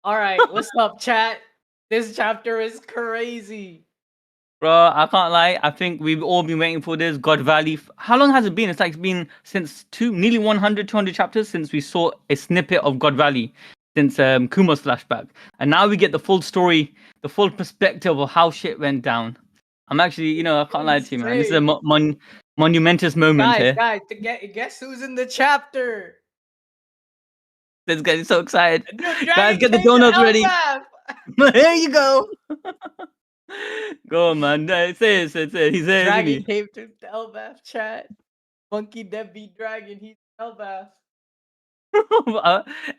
All right, what's up, chat? This chapter is crazy. Bro, I can't lie. I think we've all been waiting for this. God Valley. How long has it been? It's like it's been since nearly 100, 200 chapters since we saw a snippet of God Valley, since Kuma's flashback. And now we get the full story, the full perspective of how shit went down. I'm actually, I can't lie to you, man. This is a Insane. monumentous moment Guys, here. to guess who's in the chapter? Let's get so excited. Dude, Guys, Dragon get the came to donuts ready. Elbaf. Here you go. Go on, man. Say it. He's there, isn't Dragon he? came to Elbaf, chat. Monkey deadbeat dragon, he's Elbaf.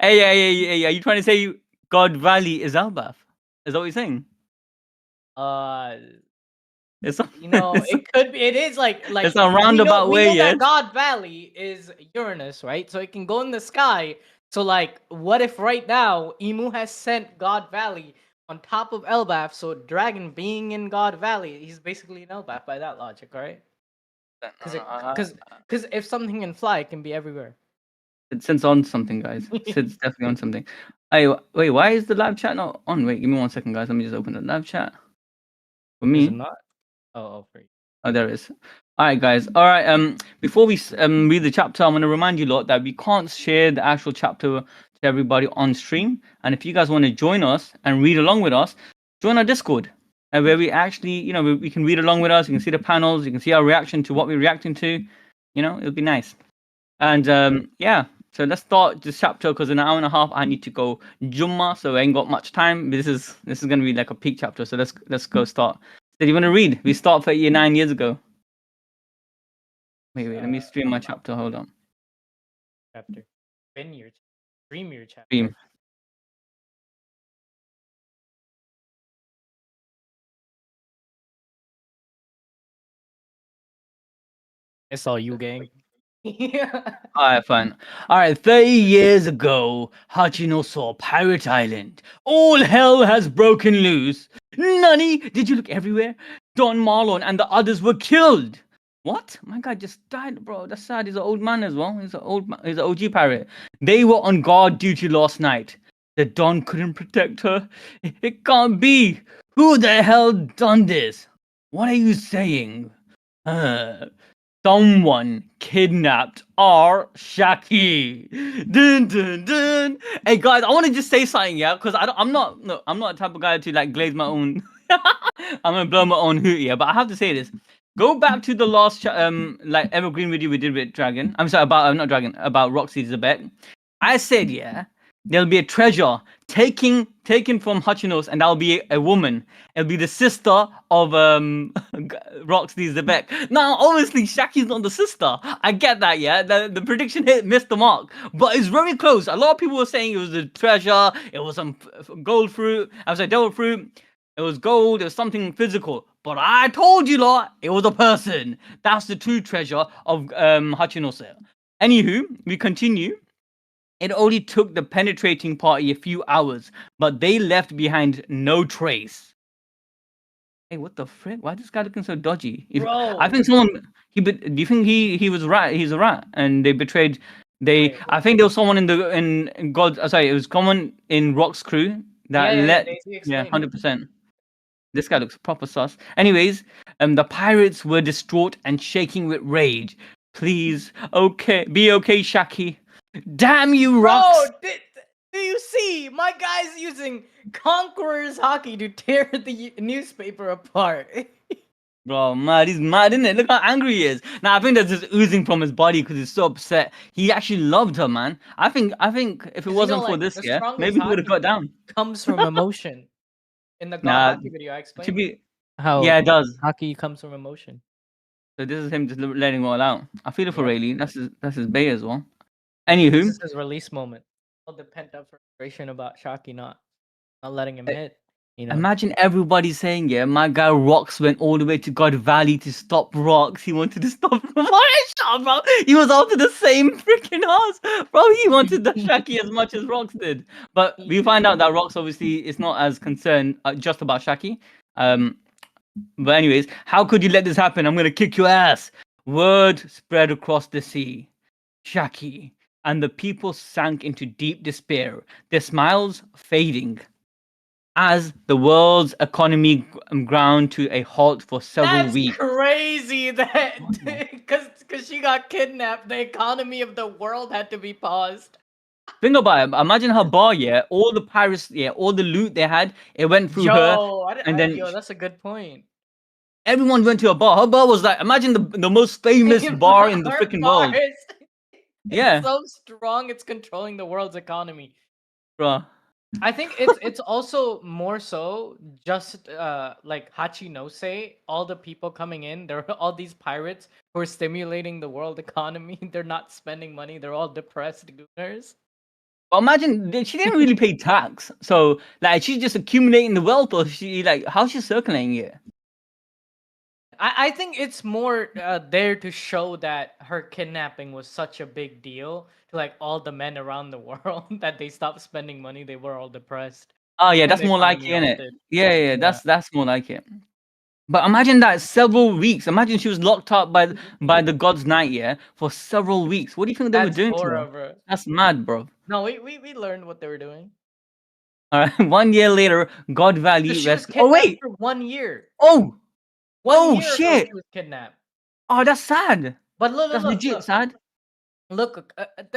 Hey, are you trying to say God Valley is Albaf? Is that what you're saying? It's a, It could be. It is like it's a we roundabout we way, know yes? that God Valley is Uranus, right? So it can go in the sky. So like, what if right now Emu has sent God Valley on top of Elbaf? So Dragon being in God Valley, he's basically in Elbaf by that logic, right? Because if something can fly, it can be everywhere. It's on something, guys. It's definitely on something. Hey, wait, why is the live chat not on? Wait, give me 1 second, guys. Let me just open the live chat. For Is it me. not? Oh, for you. Oh, there it is. All right, guys. All right. Before we read the chapter, I'm going to remind you lot that we can't share the actual chapter to everybody on stream. And if you guys want to join us and read along with us, join our Discord, where we actually, we can read along with us. You can see the panels. You can see our reaction to what we're reacting to. It'll be nice. And yeah, so let's start this chapter because in an hour and a half I need to go Jumma, so I ain't got much time. This is going to be like a peak chapter. So let's go start. Did you want to read? We start 39 years ago. Wait, let me stream my chapter. Hold on. Chapter. Stream your chapter. Stream. It's all you, gang. Alright, fine. Alright, 30 years ago, Hachino saw Pirate Island. All hell has broken loose. Nani, did you look everywhere? Don Marlon and the others were killed. What? My guy just died, bro. That's sad. He's an old man as well. He's an OG pirate. They were on guard duty last night. The Don couldn't protect her. It can't be. Who the hell done this? What are you saying? Someone kidnapped our Shaki. Dun dun dun. Hey guys, I want to just say something, yeah, because I'm not the type of guy to like glaze my own. I'm gonna blow my own hoot, yeah. But I have to say this. Go back to the last like evergreen video we did with Dragon. I'm sorry about not Dragon, about Roxy Zebek. I said, yeah, there'll be a treasure taken from Hachino's, and that'll be a woman. It'll be the sister of Roxy Zebek. Now, obviously, Shaki's not the sister. I get that, yeah. The prediction missed the mark, but it's very close. A lot of people were saying it was a treasure. It was some gold fruit. I was like devil fruit. It was gold. It was something physical. But I told you lot, it was a person. That's the true treasure of Hachinose. Anywho, we continue. It only took the penetrating party a few hours, but they left behind no trace. Hey, what the frick? Why is this guy looking so dodgy? Bro. I think someone. Do you think he was a rat? He's a rat, and they betrayed. I think there was someone in God. Sorry, it was someone in Rock's crew that let. Yeah, 100%. This guy looks proper sus. Anyways, the pirates were distraught and shaking with rage. Please, be okay, Shaki. Damn you, Rocks! Bro, do you see? My guy's using Conqueror's Hockey to tear the newspaper apart. Bro, mad. He's mad, isn't it? Look how angry he is. Now, I think that's just oozing from his body because he's so upset. He actually loved her, man. I think if it wasn't for this, yeah, maybe he would have got down. Comes from emotion. In the God Hockey video, I explained how it does. hockey comes from emotion. So this is him just letting it all out. I feel it for Rayleigh. That's his bait as well. Anywho, this is his release moment. All the pent up frustration about Shaki not letting him hit. Imagine everybody saying, yeah, my guy Rocks went all the way to God Valley to stop Rocks. He wanted to stop Shot, bro. He was after the same freaking house. Bro, he wanted the Shaki as much as Rocks did. But we find out that Rocks obviously is not as concerned just about Shaki. But anyways, how could you let this happen? I'm going to kick your ass. Word spread across the sea. Shaki, and the people sank into deep despair, their smiles fading as the world's economy ground to a halt for several That's weeks. crazy What that the- because she got kidnapped, the economy of the world had to be paused. Think about it. Imagine her bar, yeah, all the pirates, yeah, all the loot they had, it went through her, and then Yo, that's a good point. everyone went to her bar. Her bar was like, imagine the most famous bar in the Her freaking bar world. is Yeah, so strong, it's controlling the world's economy. bruh. I think it's also more so just like Hachinose, all the people coming in, there are all these pirates who are stimulating the world economy. They're not spending money, they're all depressed gooners. But imagine she didn't really pay tax, so like she's just accumulating the wealth, or she like how's she circulating it? I think it's more there to show that her kidnapping was such a big deal to like all the men around the world that they stopped spending money. They were all depressed Oh yeah, and that's the more like economy it, innit? halted. Yeah, yeah, yeah, Yeah. that's more like it. But imagine that several weeks. Imagine she was locked up by the God's Night, yeah, for several weeks. What do you think they were That's doing to her? horrible. That's mad, bro. No, we learned what they were doing. All right. 1 year later, God So Valley she was rescue. Oh kidnapped wait. for 1 year. Oh. One Oh year ago, shit. she was kidnapped. Oh, that's sad. But look, look, That's look, legit look. sad. Look,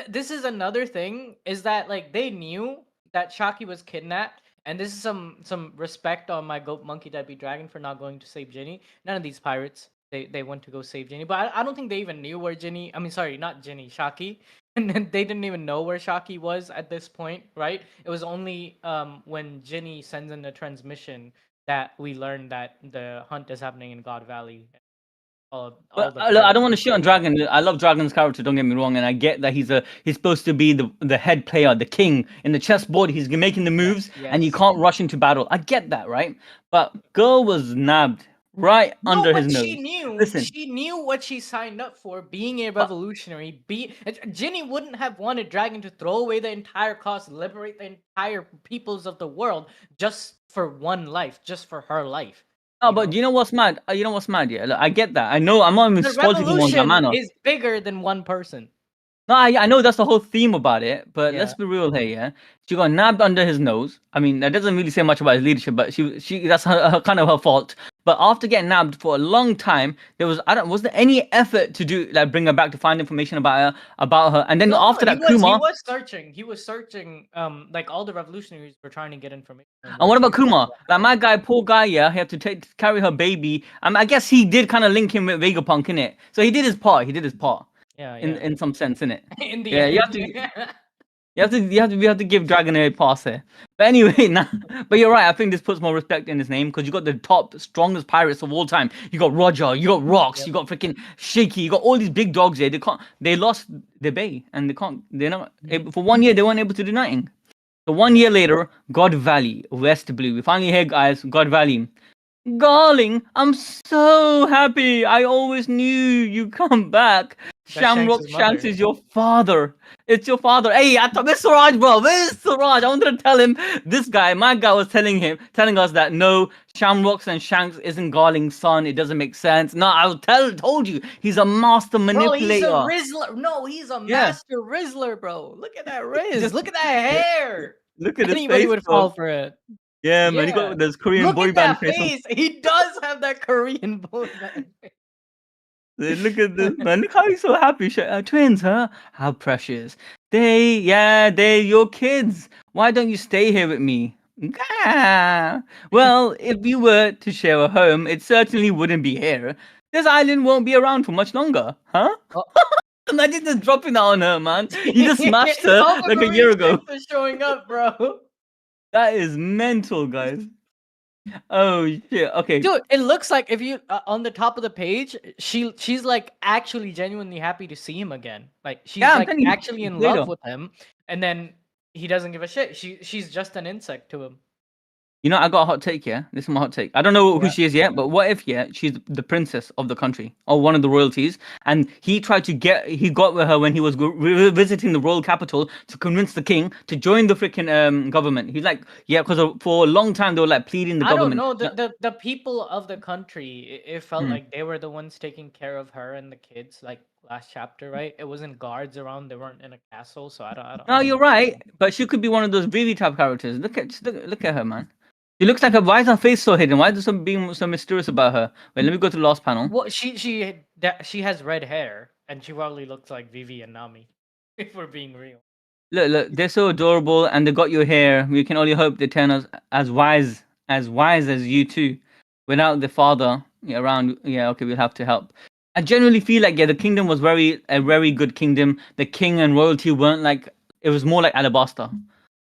this is another thing is that like they knew that Shaki was kidnapped, and this is some respect on my goat monkey deadbeat dragon for not going to save Ginny. None of these pirates they went to go save Ginny, but I don't think they even knew where Ginny. I mean, sorry, not Ginny, Shaki, and then they didn't even know where Shaki was at this point, right? It was only when Ginny sends in the transmission that we learned that the hunt is happening in God Valley. All But the look, I don't pirates want to went shit to on go help. Dragon. I love Dragon's character. Don't get me wrong, and I get that he's supposed to be the head player, the king in the chessboard. He's making the Yes, moves, and you yes. can't rush into battle. I get that, right? But girl was nabbed right No, under his but she nose. knew. Listen, She knew what she signed up for. Being a but revolutionary. Ginny wouldn't have wanted Dragon to throw away the entire cost, liberate the entire peoples of the world, just for one life, just for her life. no, You but know, you know what's mad? You know what's mad? Yeah, look, I get that. I know. I'm not even the faulting him on that revolution manner. is bigger than one person. No, I know that's the whole theme about it, but let's Yeah. be real here, yeah. She got nabbed under his nose. I mean, that doesn't really say much about his leadership, but she that's her kind of her fault. But after getting nabbed for a long time, there was I don't was there any effort to do like bring her back to find information about her, and then No, no, after that, he Kumar. was searching. He was searching. Like all the revolutionaries were trying to get information on And where what she about was. Kumar? Like my guy, poor guy, yeah, he had to carry her baby. I guess he did kind of link him with Vegapunk in it, so he did his part. He did his part Yeah, in yeah. some sense, in it. In the Yeah, you have end. to. You have to give Dragon a pass here. But anyway, nah, but you're right. I think this puts more respect in his name because you got the top, strongest pirates of all time. You got Roger, you got Rocks, Yep. you got freaking Shaky, you got all these big dogs here. They can't. They lost their bay, and they can't. They're not able, for 1 year. They weren't able to do nothing. So one Yeah. year later, God Valley, West Blue. We finally here, guys. God Valley. Darling, I'm so happy. I always knew you'd come back. That's Shamrock Shanks' Shanks mother. is your father. It's your father. Hey, I thought Mr. Raj, bro. Mr. Raj, I wanted to tell him this guy, my guy was telling us that no, Shamrocks and Shanks isn't Garling's son. It doesn't make sense. No, told you, he's a master Bro, he's a manipulator. Rizzler. No, he's a Yeah. master Rizzler, bro. Look at that Riz. Just Look at that hair. look at his Anybody face, would bro. fall for it. Yeah, man, he Yeah. got this Korean Look boy at band that face on. face. He does have that Korean boy band face. Look at this man. Look how he's so happy. Twins, huh? How precious. They're your kids. Why don't you stay here with me? Ah. Well, if you were to share a home, it certainly wouldn't be here. This island won't be around for much longer, huh? Oh. Imagine just dropping that on her, man. You just smashed her All the like a year Marine ago. chicks are showing up, bro. That is mental, guys. Oh shit. Okay. Dude, it looks like if you on the top of the page, she's like actually genuinely happy to see him again. Like she's Yeah, I'm like telling you, actually in later. love with him, and then he doesn't give a shit. She's just an insect to him. You know, I got a hot take, yeah? This is my hot take. I don't know who Yeah. she is yet, but what if, yeah, she's the princess of the country or one of the royalties, and he got with her when he was visiting the royal capital to convince the king to join the freaking government. He's like, yeah, because for a long time they were like pleading the I don't government. know. The people of the country, it felt Hmm. like they were the ones taking care of her and the kids. Like last chapter, right? It wasn't guards around. They weren't in a castle, so I No, don't you're know. right, but she could be one of those Vivi type characters. Look at her, man. She looks like a. Why is her face so hidden? Why is there some being so mysterious about her? Wait, let me go to the last panel. Well, she has red hair, and she probably looks like Vivi and Nami, if we're being real. Look, they're so adorable, and they got your hair. We can only hope they turn us as wise as you two. Without the father around, yeah, okay, we'll have to help. I generally feel like the kingdom was a very good kingdom. The king and royalty weren't like it was more like Alabasta,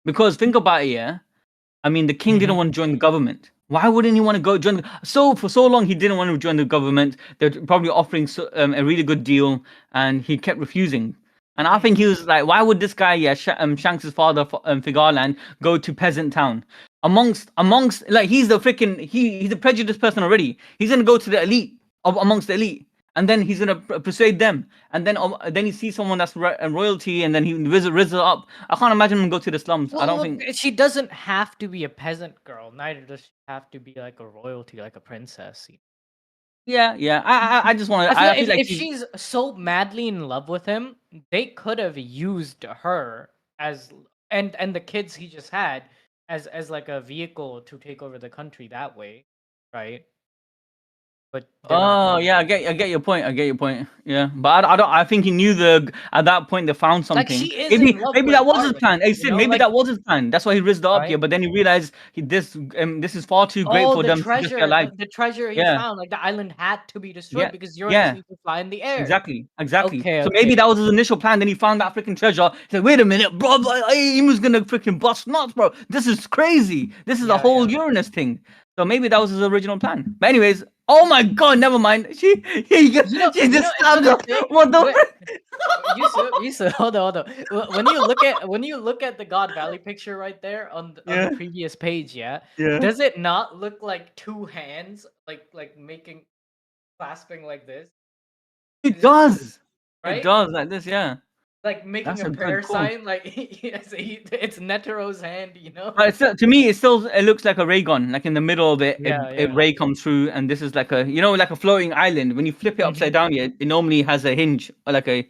because think about it, yeah. I mean, the king didn't Hmm. want to join the government. Why wouldn't he want to go join? So for so long, he didn't want to join the government. They're probably offering a really good deal, and he kept refusing. And I think he was like, why would this guy, yeah, Shanks' father, Figarland, go to peasant town? Amongst, like he's the freaking he's a prejudiced person already. He's gonna go to the elite amongst the elite, and then he's gonna persuade them, and then he sees someone that's royalty, and then he rises up. I can't imagine him go to the slums. I Well, don't look, think. she doesn't have to be a peasant girl. Neither does she have to be like a royalty, like a princess. Yeah, yeah. I just want I to. feel I like feel like if he's. she's so madly in love with him, they could have used her as and the kids he just had as like a vehicle to take over the country that way, right? But they're not Oh doing yeah, that. I get your point. I get your point. Yeah, but I don't. I think he knew at that point they found Like something. she is in Maybe love maybe with that was his Arwen, plan. Hey you Sid, know, maybe like that was his plan. That's why he risked up. Yeah, right? but then he realized this is far too great Oh, for them to just get alive. the treasure he Yeah, found, like the island had to be destroyed yeah, because Uranus yeah. needs to fly in the air. Exactly. Okay, So maybe okay. that was his initial plan. Then he found that freaking treasure. He said, "Wait a minute, bro. Emu's gonna freaking bust nuts, bro. This is crazy. This is a Yeah, whole yeah. Uranus thing." So maybe that was his original plan. But anyways, oh my god, never mind. She just stabbed Another her. thing. What the Wait, frick? Yusuf, hold on. When you look at the God Valley picture right there on the Yeah, previous page, yeah, yeah. does it not look like two hands, like making clasping like this? It Is it does. It right? does like this. Yeah, Like making that's a a good prayer call. sign, like it's Netero's hand, you know? But to me, it looks like a ray gun. Like in the middle of it, Yeah, a yeah. ray comes through, and this is like a like a floating island. When you flip it Hmm. upside down, yeah, it normally has a hinge or like Yeah.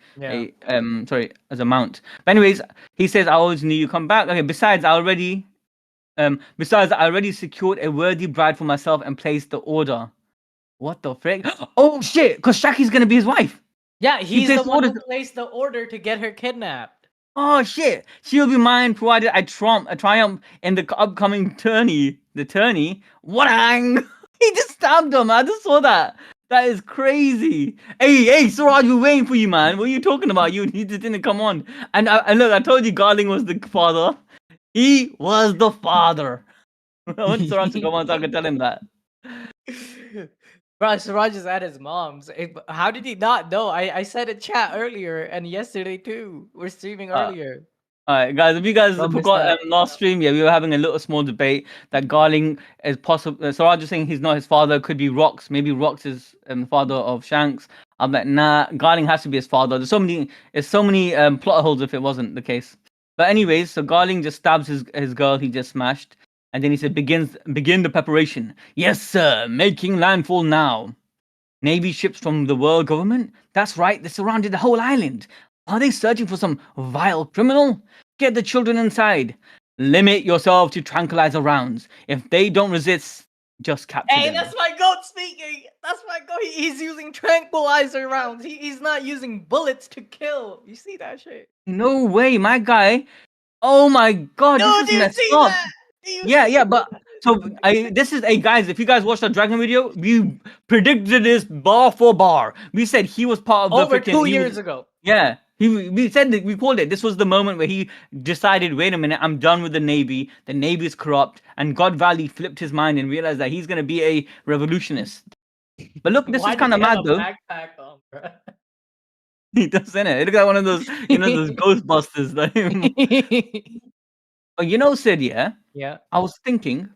a sorry as a mount. But anyways, he says, "I always knew you come back." Okay. Besides, I already secured a worthy bride for myself and placed the order. What the frick? Oh shit! Because Shaki's gonna be his wife. Yeah, He he's the placed the one order. who placed the order to get her kidnapped. Oh shit! She'll be mine provided I triumph in the upcoming tourney. The tourney? Whatang! He just stabbed him. I just saw that. That is crazy. Hey, Suraj, we're waiting for you, man. What are you talking about? You just didn't come on. And look, I told you Garling was the father. He was the father. I want Suraj to come on so I can tell him that. Bro, Suraj is at his mom's. How did he not know? I said in chat earlier and yesterday too. We're streaming Uh, earlier. Alright, guys, if you guys Bro, missed forgot out. last stream, yeah, we were having a little small debate that Garling is possible. So I'm just saying he's not his father, could be Rox. Maybe Rox is the father of Shanks. I'm like, nah, Garling has to be his father. There's so many plot holes if it wasn't the case. But anyways, so Garling just stabs his girl he just smashed, and then he said, begin the preparation. Yes, sir, making landfall now. Navy ships from the world government? That's right, they surrounded the whole island. Are they searching for some vile criminal? Get the children inside. Limit yourself to tranquilizer rounds. If they don't resist, just capture Hey, that's them. my goat speaking. That's my goat. He's using tranquilizer rounds. He's not using bullets to kill. You see that shit? No way, my guy. Oh my god, this Dude, is do you messed see up. that? Do you Yeah, see yeah, but so this is guys. If you guys watched the Dragon video, we predicted this bar for bar. We said he was part of the over freaking. two He was years ago? yeah. We said that we called it. This was the moment where he decided, wait a minute, I'm done with the navy. The navy is corrupt, and God Valley flipped his mind and realized that he's gonna be a revolutionist. But look, this is Why does kind he of have mad a though. backpack on, bro? He does, innit? It looks like one of those, those Ghostbusters. Like, oh, Sid, yeah. Yeah. I was thinking.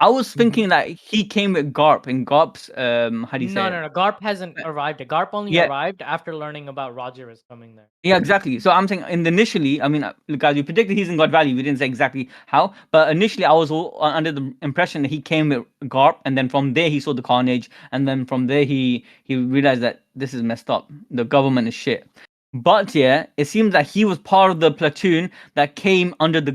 I was Mhm. thinking that he came with Garp, and Garp's how do you say No, it? no, no. Garp hasn't arrived. Garp only Yeah, arrived after learning about Roger is coming there. yeah, exactly. So I'm saying, in initially, I mean, look, guys, we predicted he's in God Valley. We didn't say exactly how, but initially, I was under the impression that he came with Garp, and then from there he saw the carnage, and then from there he realized that this is messed up. The government is shit. But yeah, it seems that he was part of the platoon that came under the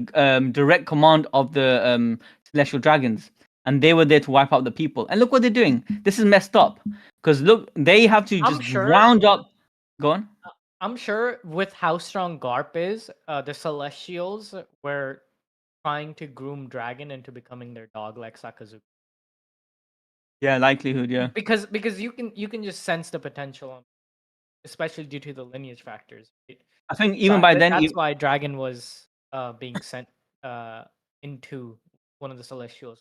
direct command of the celestial dragons, and they were there to wipe out the people. And look what they're doing. This is messed up because look, they have to I'm just sure. round up. Go on. I'm sure with how strong Garp is, the Celestials were trying to groom Dragon into becoming their dog like Sakazuki. Yeah, likelihood. Yeah, Because you can just sense the potential, especially due to the lineage factors. Right? I think So even by then, that's why Dragon was being sent uh, into one of the Celestials.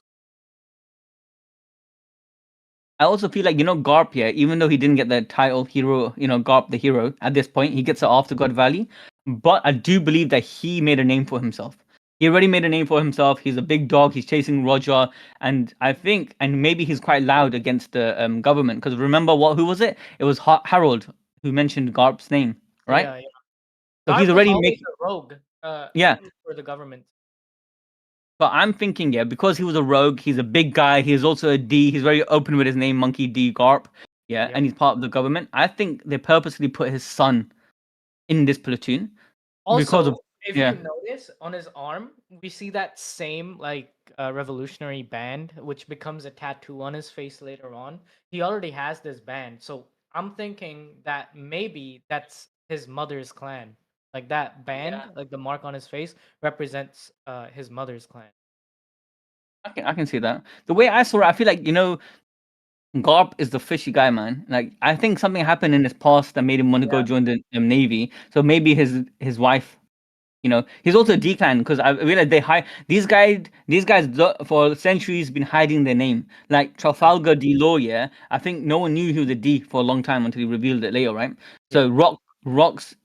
I also feel like Garp. Yeah, even though he didn't get the title hero, Garp the hero at this point, he gets it after God Valley. But I do believe that he made a name for himself. He already made a name for himself. He's a big dog. He's chasing Roger, and I think, and maybe he's quite loud against the government. Because remember what? Who was it? It was Harold who mentioned Garp's name, right? Yeah, yeah. So he's Garp was already always making. a rogue, Yeah, even for the government. but I'm thinking, yeah, because he was a rogue, he's a big guy, he's also a D, he's very open with his name, Monkey D Garp, yeah, Yep. and he's part of the government. I think they purposely put his son in this platoon because of, Also, if you yeah. notice on his arm, we see that same like revolutionary band, which becomes a tattoo on his face later on. He already has this band, so I'm thinking that maybe that's his mother's clan. Like that Yeah. band, like the mark on his face, represents his mother's clan. I can see that. The way I saw it, I feel like, Garp is the fishy guy, man. Like, I think something happened in his past that made him want to go Yeah. join the Navy. So maybe his wife. He's also a declan because I realized they hide these guys for centuries been hiding their name. Like Yeah. Trafalgar D. Law, yeah. I think no one knew he was a D for a long time until he revealed it later, right? So Yeah. Rocks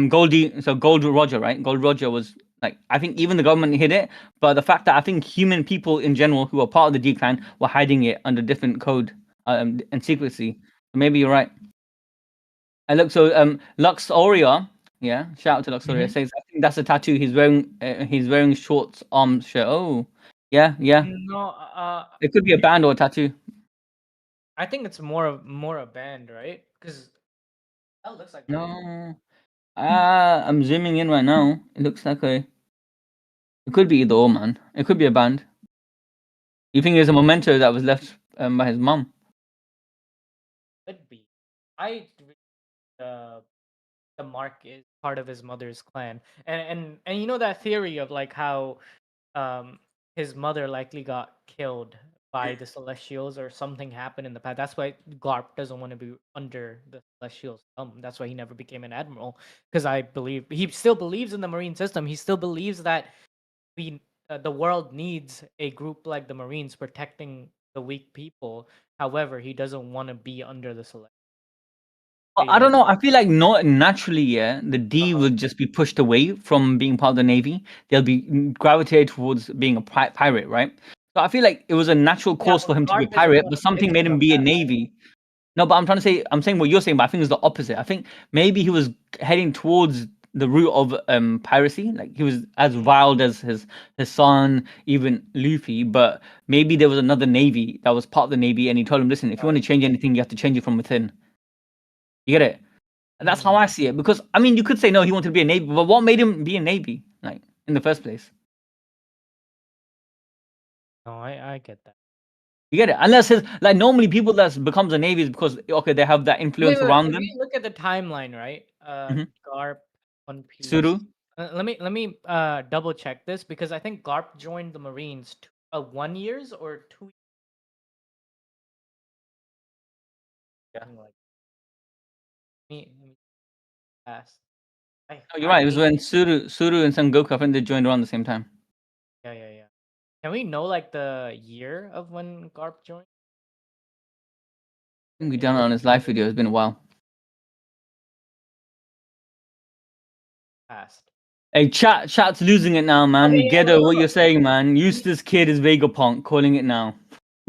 Goldie so Gold Roger, right? Gold Roger was like, I think even the government hid it, but the fact that I think human people in general who are part of the D clan were hiding it under different code and secrecy. So maybe you're right. And look, so Luxoria, yeah, shout out to Luxoria. Hmm. Says I think that's a tattoo. He's wearing shorts arm shirt. Oh, yeah, yeah. No, It could be a band or a tattoo. I think it's more a band, right? Because that looks like that. No, I'm zooming in right now. It looks like a. It could be either or, man. It could be a band. You think there's a memento that was left by his mum? Could be. I uh, the mark is part of his mother's clan, and you know that theory of like how um his mother likely got killed by the Celestials or something happened in the past. That's why Garp doesn't want to be under the Celestials. That's why he never became an admiral, because I believe he still believes in the marine system. He still believes that we the world needs a group like the Marines protecting the weak people. However, he doesn't want to be under the Celestials. I don't Like, know. I feel like not naturally, yeah, the D uh-huh. will just be pushed away from being part of the Navy. They'll be gravitated towards being a pirate, right? So I feel like it was a natural Yeah, course but for him to be a Garp isn't pirate, one but of the something made victims him of be a that, right? Navy. No, but I'm saying what you're saying, but I think it's the opposite. I think maybe he was heading towards the route of piracy. Like he was as wild as his son, even Luffy, but maybe there was another Navy that was part of the Navy, and he told him, listen, if you want to change anything, you have to change it from within. You get it? And that's how Mm. I see it. Because I mean, you could say no, he wanted to be a navy, but what made him be a navy, like in the first place? No, I get that. You get it? Unless his like normally people that becomes a navy is because okay, they have that Wait, influence wait, around if them. you look at the timeline, right? Hmm. Garp, One Suru, Piece. Let me double check this because I think Garp joined the Marines 1 years or 2 years, yeah, something like. Let me ask. no, you're I right. It was hate. when Suru and Sengoku, I think they joined around the same time. Yeah, yeah, yeah. Can we know like the year of when Garp joined? I think we done it on his live video. It's been a while. Past. Hey, chat's losing it now, Okay, man. yeah, Ghetto, what look. you're saying, man? Eustace Kid is Vegapunk, calling it now.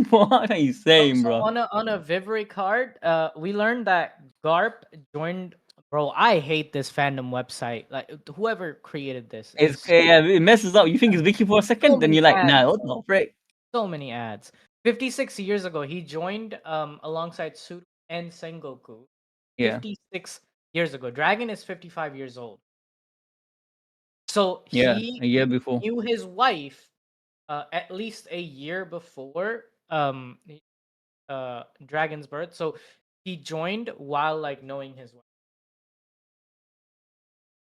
What are you saying, So bro? on a Vivre card, we learned that Garp joined. Bro, I hate this fandom website. Like whoever created this It's is yeah, it messes up. You think it's Vicky for a so second, then many you're like, ads. nah, what the frick? So many ads. 56 years ago, he joined alongside Suru and Sengoku. Yeah, 56 years ago. Dragon is 55 years old. So yeah, he a year before. knew his wife at least a year before Dragon's birth. So he joined while like knowing his wife.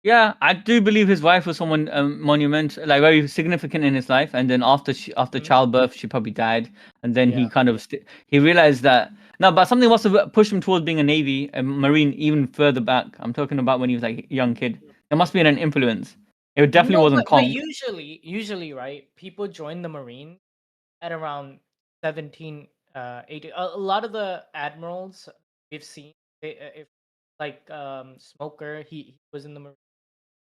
Yeah, I do believe his wife was someone monumental, like very significant in his life. And then after Mhm. childbirth, she probably died. And then he Yeah. kind of he realized that no, but something must have pushed him towards being a navy, a marine, even further back. I'm talking about when he was like a young kid. There must be an influence. It definitely No, wasn't but Kong. usually, right? People join the Marine at around 17, 18. A lot of the admirals we've seen, if like Smoker, he was in the Marine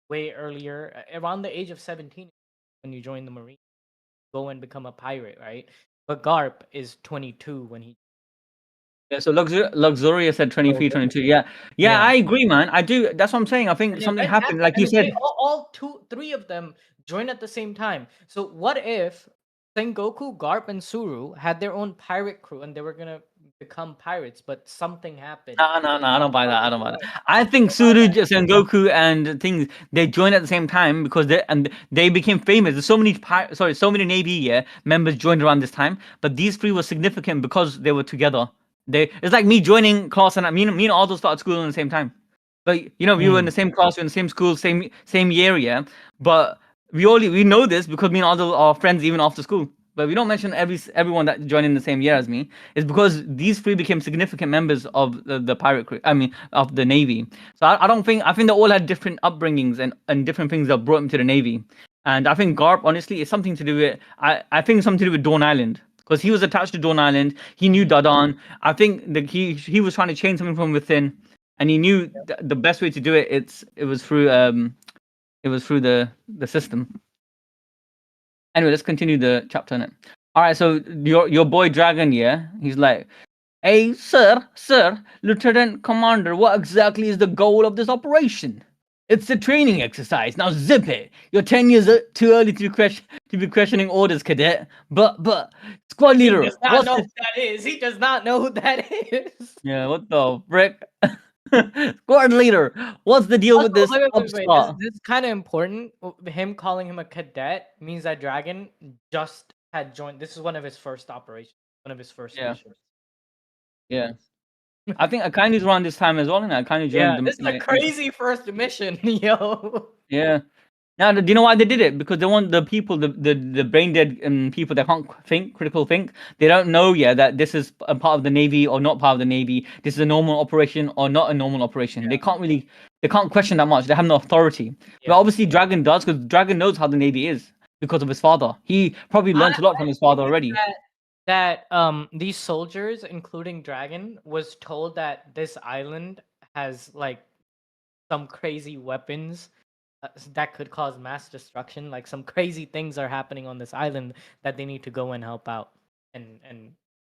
way earlier, around the age of 17 when you join the Marine, go and become a pirate, right? But Garp is 22 when he. Yeah, so luxurious at So 23, 22. Yeah, yeah, yeah. I agree, man. I do. That's what I'm saying. I think And then something happened, like you they said. all two, three of them joined at the same time. So what if Sengoku, Garp, and Suru had their own pirate crew and they were gonna become pirates, but something happened. No, no, no, I don't buy that. I don't buy that. What? I think Don't buy Suruj, that. Sengoku, and things they joined at the same time because they became famous. There's so many so many Navy members joined around this time, but these three were significant because they were together. It's like me joining class and me and Aldo started school at the same time. But we were in Mm. the same class, we were in the same school, same year, yeah. But we know this because me and Aldo are friends even after school. But we don't mention everyone that joined in the same year as me. It's because these three became significant members of the pirate crew. I mean, of the navy. So I don't think I think they all had different upbringings and different things that brought them to the navy. And I think Garp, honestly, is something to do with I think something to do with Dawn Island because he was attached to Dawn Island. He knew Dadan. I think that he was trying to change something from within, and he knew the best way to do it. It was through the system. Anyway, let's continue the chapter on it. All right, so your boy Dragon, yeah, he's like, "Hey, sir, Lieutenant Commander, what exactly is the goal of this operation? It's a training exercise. Now zip it. You're 10 years too early to be questioning orders, cadet. But squad He leader, does not what's know the who that is. He does not know who that is. yeah? What the frick? Squad leader, what's the deal Also, with this wait. This upstart? this is kind of important. Him calling him a cadet means that Dragon just had joined. This is one of his first operations, one of his first Yeah, missions. yeah. I think Akainu's around this time as well, and Akainu joined Yeah, them. this is a crazy first mission, yo. Yeah. Now, do you know why they did it? Because they want the people, the brain dead people that can't think, critical think. They don't know yet that this is a part of the navy or not part of the navy. This is a normal operation or not a normal operation. Yeah, They can't question that much. They have no authority. But yeah. obviously, Dragon does because Dragon knows how the navy is because of his father. He probably I learnt a lot from his father think already. that these soldiers, including Dragon, was told that this island has like some crazy weapons that could cause mass destruction. Like some crazy things are happening on this island that they need to go and help out and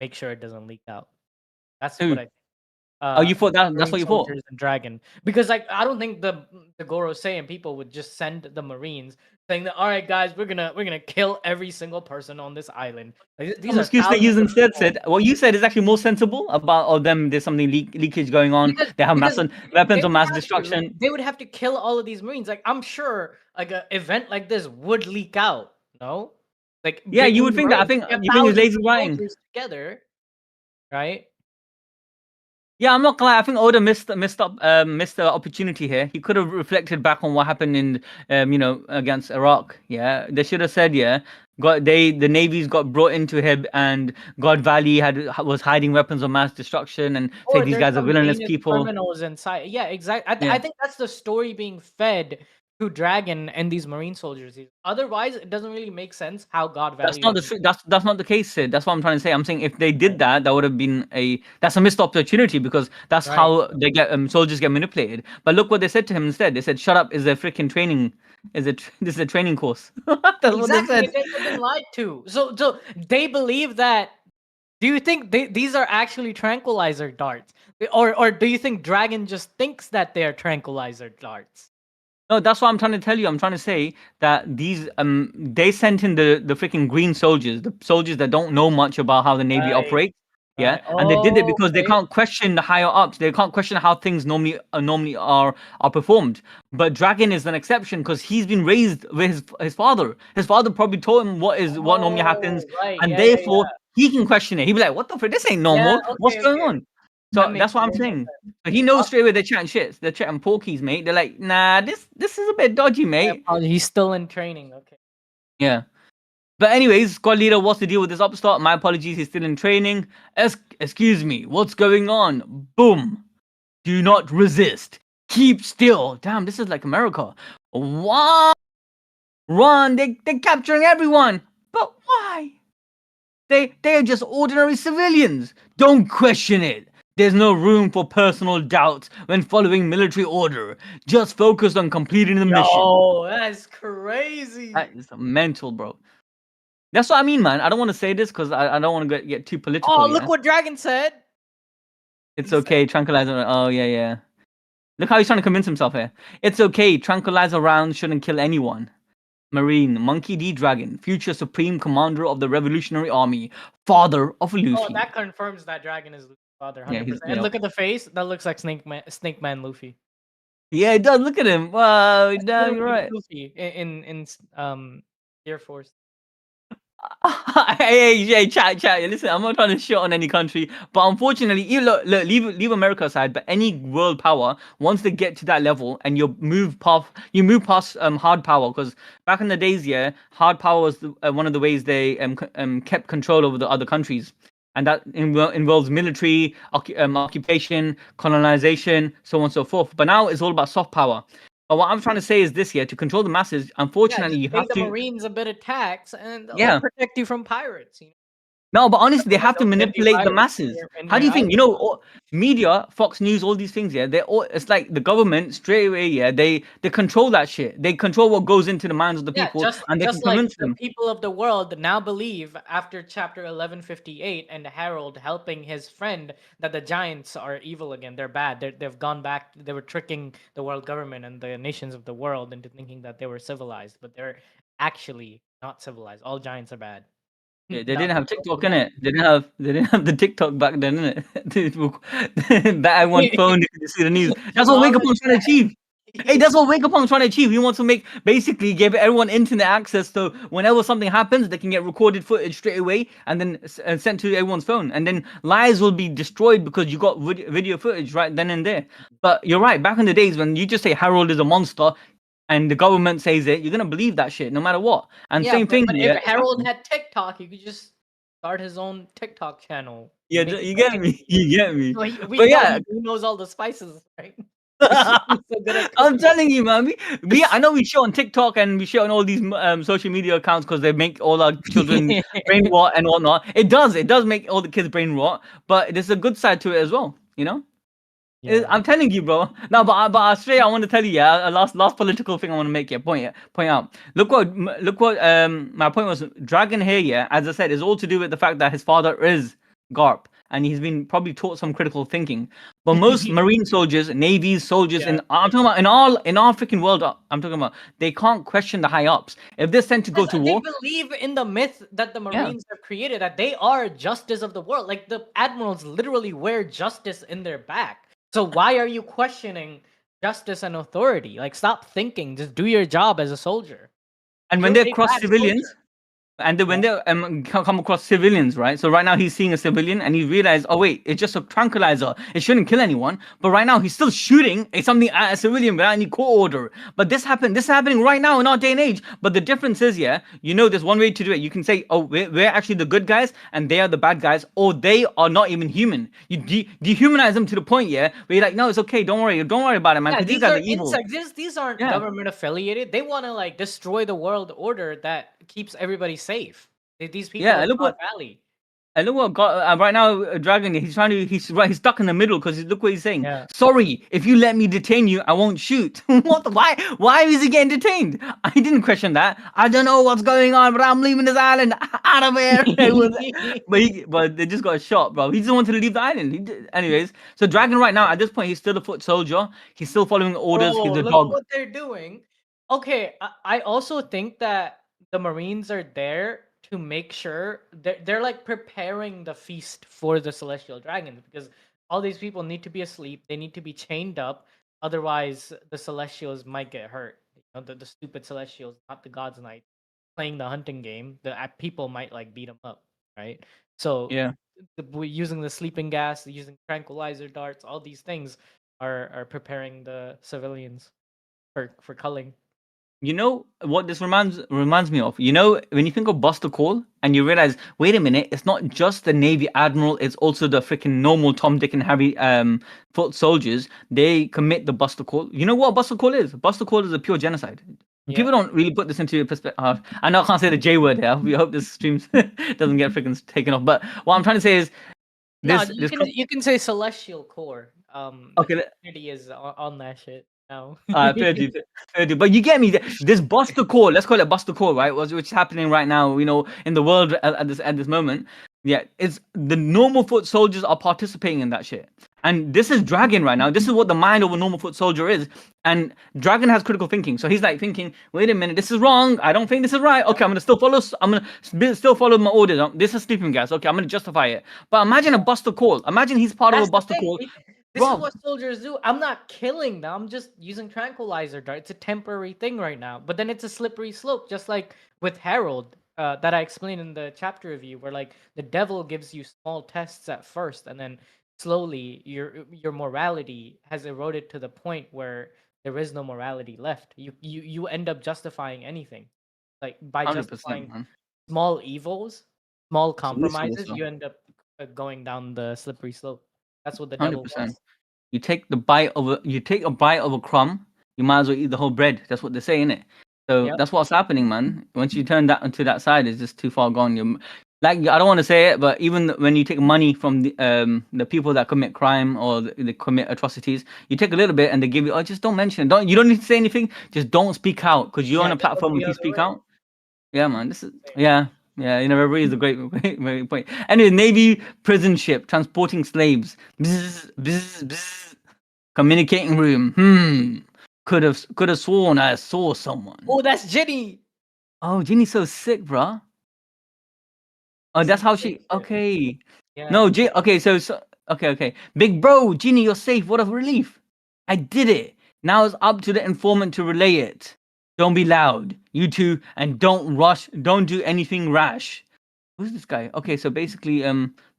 make sure it doesn't leak out. That's what Who? I think. Oh, you thought that's Marine what you thought? soldiers and Dragon, because like I don't think the Goro Saiyan people would just send the Marines saying that, all right guys, we're gonna kill every single person on this island. Like, these Some are excuse they thousands used of instead people. said what you said is actually more sensible about them. There's something leakage going on. Because They have because they weapons of would mass have to destruction. they would have to kill all of these Marines. Like I'm sure like an event like this would leak out. No, like Yeah, you bringing would the think that. I Marines, think you have you think it's thousands lazy of writing. soldiers together, right? Yeah, I'm not gonna lie. I think Oda missed the opportunity here. He could have reflected back on what happened in against Iraq. Yeah, they should have said the navies got brought into him and God Valley was hiding weapons of mass destruction and say Or these there's guys are some villainous heinous people. criminals inside. Yeah, exactly. Yeah. I think that's the story being fed to Dragon and these Marine soldiers. Otherwise, it doesn't really make sense how God That's Valley not the exists. that's not the case, Sid. That's what I'm trying to say. I'm saying if they did Right. that, that would have been that's a missed opportunity because that's Right. how they get soldiers get manipulated. But look what they said to him instead. They said, "Shut up! Is a freaking training? This is a training course." That's what they Exactly, said. and they've been lied to. So they believe that. Do you think these are actually tranquilizer darts, or do you think Dragon just thinks that they are tranquilizer darts? No, that's what I'm trying to tell you. I'm trying to say that these they sent in the freaking green soldiers, the soldiers that don't know much about how the navy Right. operates. Yeah, Right. and they did it Oh, because they okay. can't question the higher ups. They can't question how things normally are performed. But Dragon is an exception because he's been raised with his father. His father probably told him what normally happens, Oh, right. and Yeah, yeah, therefore yeah. he can question it. He'd be like, "What the frick? This ain't Yeah. normal. What's Okay. going Okay. on?" That So makes that's what I'm way more saying. sense. But he knows straight away they're chatting shit. They're chatting porkies, mate. They're like, nah, this is a bit dodgy, My mate. apologies. He's still in training. Okay. Yeah. But anyways, squad leader, what's the deal with this upstart? My apologies, he's still in training. Excuse me, what's going on? Boom. Do not resist. Keep still. Damn, this is like America. What? Run. They're capturing everyone. But why? They're just ordinary civilians. Don't question it. There's no room for personal doubts when following military order. Just focus on completing the mission. Yo, that's crazy. That is mental, bro. That's what I mean, man. I don't want to say this because I don't want to get too political, Oh, look yeah? what Dragon said. It's He said, okay, tranquilizer. Oh, yeah, yeah. Look how he's trying to convince himself here. It's okay, tranquilizer rounds shouldn't kill anyone. Marine, Monkey D. Dragon, future supreme commander of the Revolutionary Army, father of "Oh, Luffy. that confirms that Dragon is Luffy's father, Yeah, he's, 100%." And look at the face. That looks like Snake Man Luffy. yeah, it does. Look at him. Wow, That's damn, you're literally right. Luffy in Air Force. Hey, chat. Listen, I'm not trying to shit on any country, but unfortunately, leave America aside. But any world power, once they get to that level, and you move past hard power, because back in the days, yeah, hard power was one of the ways they kept control over the other countries, and that involves military occupation, colonization, so on and so forth. But now it's all about soft power. But what I'm trying to say is this: here, to control the masses, Yeah, unfortunately, just you pay have the to, Marines a bit of tax, and they'll yeah. protect you from pirates. No, but honestly, they have to They'll send you manipulate the pirates masses. in How your do you think? house. Media, Fox News, all these things. Yeah, they're all. It's like the government straight away. Yeah, they control that shit. They control what goes into the minds of the Yeah, people, just and they can just like convince the them. people of the world now believe after chapter 1158 and Harold helping his friend that the giants are evil again. They're bad. They've gone back. They were tricking the world government and the nations of the world into thinking that they were civilized, but they're actually not civilized. All giants are bad. Yeah, they Now, didn't have TikTok in it. They didn't have the TikTok back then, innit? That I one phone. You can see the news. That's what Wake Up knowledge I'm trying to achieve. Hey, that that's what Wake Up I'm trying to achieve. He wants to basically give everyone internet access, so whenever something happens, they can get recorded footage straight away and then sent to everyone's phone. And then lies will be destroyed because you got video footage right then and there. But you're right. Back in the days when you just say Harold is a monster, and the government says it, you're gonna believe that shit no matter what. And Yeah, same but thing, if yeah, Harold exactly. had TikTok, he could just start his own TikTok channel Yeah, and make you get cooking me. videos. You get me. So we But know yeah, he knows all the spices, right? He's so good at I'm cooking. telling you, man. I know we share on TikTok and we share on all these social media accounts because they make all our children brain rot and whatnot. It does make all the kids brain rot, but there's a good side to it as well. Yeah. I'm telling you, bro. No, but straight, I want to tell you, yeah. A last political thing I want to make, yeah. Point out. Look what my point was. Dragon here, yeah. As I said, is all to do with the fact that his father is Garp, and he's been probably taught some critical thinking. But most Marine soldiers, Navy soldiers, Yeah. in I'm talking about in our freaking world, I'm talking about they can't question the high ups. If they're sent to go Because to they war, believe in the myth that the yeah. Marines have created, that they are justice of the world. Like the admirals literally wear justice in their back. So why are you questioning justice and authority? Like stop thinking. Just do your job as a soldier. And when You're they're a cross bad civilians, soldier. And then when Yeah. they come across civilians, right? So right now he's seeing a civilian and he realized, oh wait, it's just a tranquilizer. It shouldn't kill anyone. But right now he's still shooting something at a civilian without any court order. But this happened. This is happening right now in our day and age. But the difference is, yeah, there's one way to do it. You can say, oh, we're actually the good guys and they are the bad guys, or they are not even human. You dehumanize them to the point, yeah, where you're like, no, it's okay. Don't worry about it, man, Yeah, because these these guys are are evil. insects. These aren't Yeah. government affiliated. They want to like destroy the world order that keeps everybody safe. These people Yeah. of And look God what Valley. And look what God right now, Dragon. He's trying to. He's stuck in the middle because look what he's saying. Yeah. Sorry, if you let me detain you, I won't shoot. What? Why? Why is he getting detained? I didn't question that. I don't know what's going on, but I'm leaving this island out of here. But they just got shot, bro. He just wanted to leave the island. Anyways, so Dragon right now at this point he's still a foot soldier. He's still following orders. He's Bro, a look dog. what they're doing. Okay, I also think that the Marines are there to make sure they're like preparing the feast for the celestial dragons because all these people need to be asleep. They need to be chained up. Otherwise, the celestials might get hurt. The stupid celestials, not the gods' knight, playing the hunting game. The people might like beat them up, right? So Yeah. using the sleeping gas, using tranquilizer darts, all these things are preparing the civilians for culling. You know what this reminds me of? You know, when you think of Buster Call and you realize, wait a minute, it's not just the Navy admiral, it's also the freaking normal Tom, Dick, and Harry foot soldiers. They commit the Buster Call. You know what Buster Call is? Buster Call is a pure genocide. Yeah. People don't really put this into perspective. I know I can't say the J word here. We hope this stream doesn't get freaking taken off. But what I'm trying to say is No, this this you can say celestial core. The okay. community is on that shit now. Fair dude, fair dude. But you get me. This Buster Call, let's call it Buster Call, right? Which is happening right now, in the world at this moment. Yeah, it's the normal foot soldiers are participating in that shit. And this is Dragon right now. This is what the mind of a normal foot soldier is. And Dragon has critical thinking. So he's like thinking, wait a minute, this is wrong. I don't think this is right. Okay, I'm gonna still follow. I'm gonna still follow my orders. This is sleeping gas. Okay, I'm gonna justify it. But imagine a Buster Call. Imagine he's part of a That's the Buster thing. Call, This is bro. what soldiers do. I'm not killing them. I'm just using tranquilizer dart. It's a temporary thing right now. But then it's a slippery slope, just like with Harold, that I explained in the chapter review, where like the devil gives you small tests at first, and then slowly your morality has eroded to the point where there is no morality left. You end up justifying anything, like by 100%, justifying man. small evils, small So this was compromises, you end up going down the slippery slope. That's what the hundred devil percent. wants. You take a bite of a crumb, you might as well eat the whole bread. That's what they say, innit? So Yep. that's what's happening, man. Once you turn that onto that side, it's just too far gone. You like I don't want to say it, but even when you take money from the people that commit crime or they commit atrocities, you take a little bit and they give you. Oh, just don't mention it. Don't You don't need to say anything. Just don't speak out because you're on Yeah, a just look platform. the If you other speak way. out, yeah, man. Same. Yeah. Memory is a great, great point. Anyway, Navy prison ship transporting slaves. Bzz, bzz, bzz. Communicating room. Could have sworn I saw someone. Oh, that's Jenny. Oh, Ginny's so sick, bruh. Oh, This is that's how the she. ship. Okay. Yeah. No, Okay, okay. Big bro, Ginny, you're safe. What a relief. I did it. Now it's up to the informant to relay it. Don't be loud, you two, and don't rush. Don't do anything rash. Who's this guy? Okay, so basically,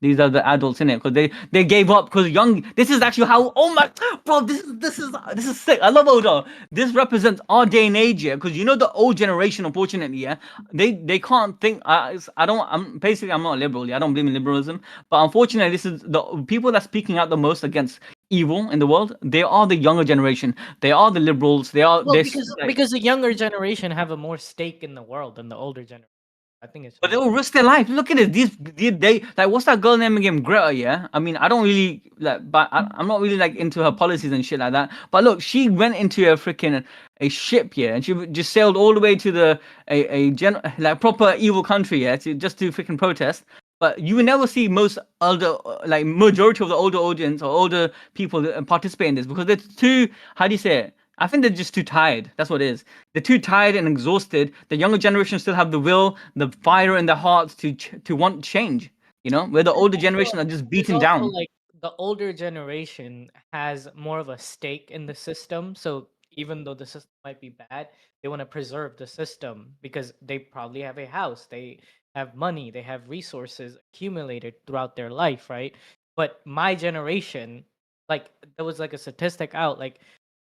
these are the adults in it because they gave up because young. This is actually how. Oh my, bro, this is sick. I love older. This represents our day and age, yeah. Because the old generation, unfortunately, yeah, they can't think. I don't. I'm not a liberal. Yeah, I don't believe in liberalism. But unfortunately, this is the people that speaking out the most against evil in the world. They are the younger generation. They are the liberals. They are Well, this. Like, because the younger generation have a more stake in the world than the older generation. I think it's but they just will risk their life. Look at it. They like what's that girl name again? Greta, yeah. I mean, I don't really like, but I'm not really like into her policies and shit like that. But look, she went into a ship, yeah, and she just sailed all the way to like proper evil country, yeah, to freaking protest. But you will never see most older, like majority of the older audience or older people that participate in this because they're too. How do you say it? I think they're just too tired. That's what it is. They're too tired and exhausted. The younger generation still have the will, the fire in their hearts to want change. Where the older generation are just there's beaten also down. like the older generation has more of a stake in the system. So even though the system might be bad, they want to preserve the system because they probably have a house, they have money, they have resources accumulated throughout their life, right? But my generation, like there was like a statistic out, like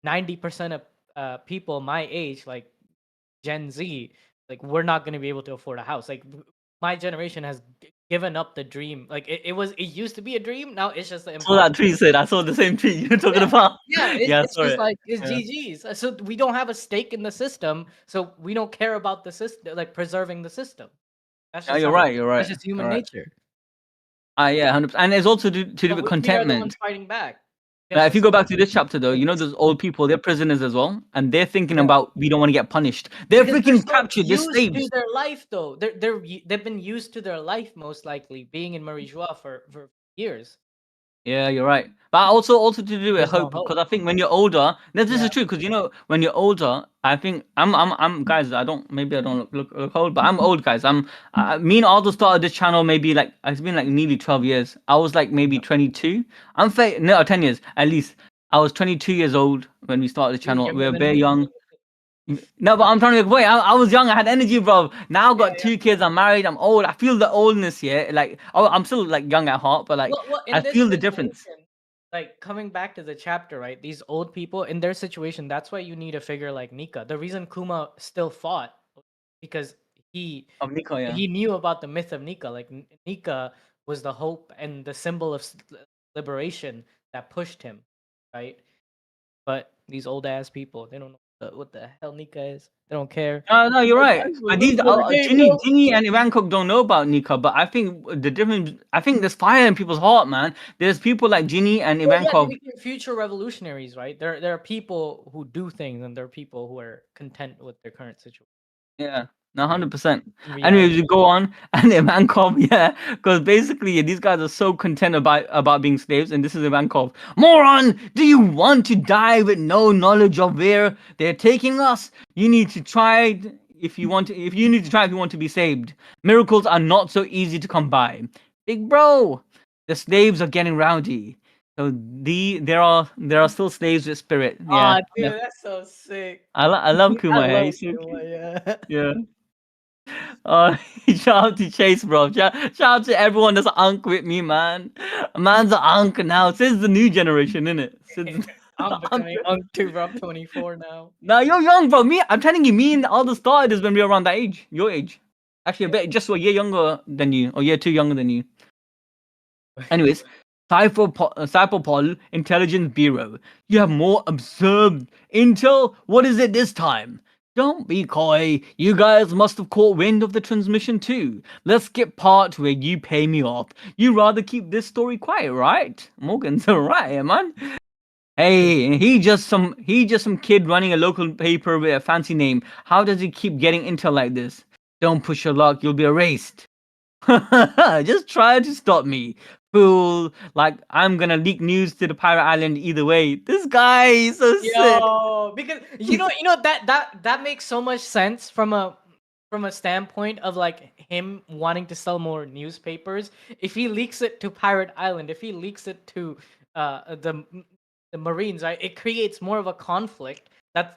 90% of people my age, like Gen Z, like we're not going to be able to afford a house. Like my generation has given up the dream. Like it used to be a dream. Now it's just I saw that impossible. tree, Sid. I saw the same tree you're talking Yeah, about. yeah. Yeah, I It's saw just it. like it's Yeah. GG's. So we don't have a stake in the system. So we don't care about the system, like preserving the system. That's Yeah, just you're how. right. You're That's right. just You're human right. nature. Yeah, 100%. And it's also to do But with we are the ones contentment. fighting back Now, against if the you go system. back to this chapter, though, you know those old people, they're prisoners as well, and they're thinking Yeah. about we don't want to get punished. They're Because they're freaking so captured. They're used to slaves. their life, though. They've been used to their life, most likely being in Marijua for years. Yeah, you're right. But also to do with There's no hope, because hope. I think when you're older, this Yeah. is true. Because when you're older, I think I'm guys. I don't maybe I don't look old, but I'm old, guys. Me and Aldo started this channel maybe like it's been like nearly 12 years. I was like maybe Yeah. 22. No 10 years at least. I was 22 years old when we started the You're channel. We younger were than very me. young. No, but I'm trying to make a point. I was young. I had energy, bro. Now I've Yeah, got yeah. 2 kids. I'm married. I'm old. I feel the oldness here. Like I'm still like young at heart, but like Well, I in this feel the difference. situation, like coming back to the chapter, right? These old people in their situation, that's why you need a figure like Nika. The reason Kuma still fought because he Of Nico, yeah. he knew about the myth of Nika. Like Nika was the hope and the symbol of liberation that pushed him, right? But these old ass people, they don't know what the hell Nika is. They don't care. No, you're Like, right. I just want But to these lose another game, bro. Ginny and Ivankov don't know about Nika. But I think the difference. I think there's fire in people's heart, man. There's people like Ginny and Well, yeah, they Ivankov. became future revolutionaries, right? There are people who do things, and there are people who are content with their current situation, Yeah, no, right? 100%. In reality, Anyways, you go on, and Ivankov, yeah, because basically yeah, these guys are so content about being slaves, and this is Ivankov. Moron, do you want to die with no knowledge of where they're taking us? You need to try if you want to. If you need to try if you want to be saved. Miracles are not so easy to come by. Big bro, the slaves are getting rowdy. So there are still slaves with spirit. Yeah, ah, dude, that's so sick. I love I Kuma. Yeah, love he's so Kuma, cute. yeah. Yeah. Uh, shout out to Chase, bro. Shout out to everyone that's unk with me, man. Man's an unk now. Since the new generation, innit? Since I'm I'm, becoming Unk too, bro. I'm 24 now. now you're young, bro. I'm telling you, me and all the started is when we were around that age, your age. Actually, a bit, just a year younger than you, or year two younger than you. Anyways, Cyberpol Intelligence Bureau. You have more observed intel. What is it this time? Don't be coy. You guys must have caught wind of the transmission too. Let's skip part where you pay me off. You rather keep this story quiet, right? Morgan's alright, man. Hey, he just some kid running a local paper with a fancy name. How does he keep getting intel like this? Don't push your luck. You'll be erased. Just try to stop me, fool. Like I'm gonna leak news to the pirate island either way. This guy is so sick. Yo, because He's that makes so much sense from a standpoint of like him wanting to sell more newspapers. If he leaks it to Pirate Island, if he leaks it to the Marines, right, it creates more of a conflict.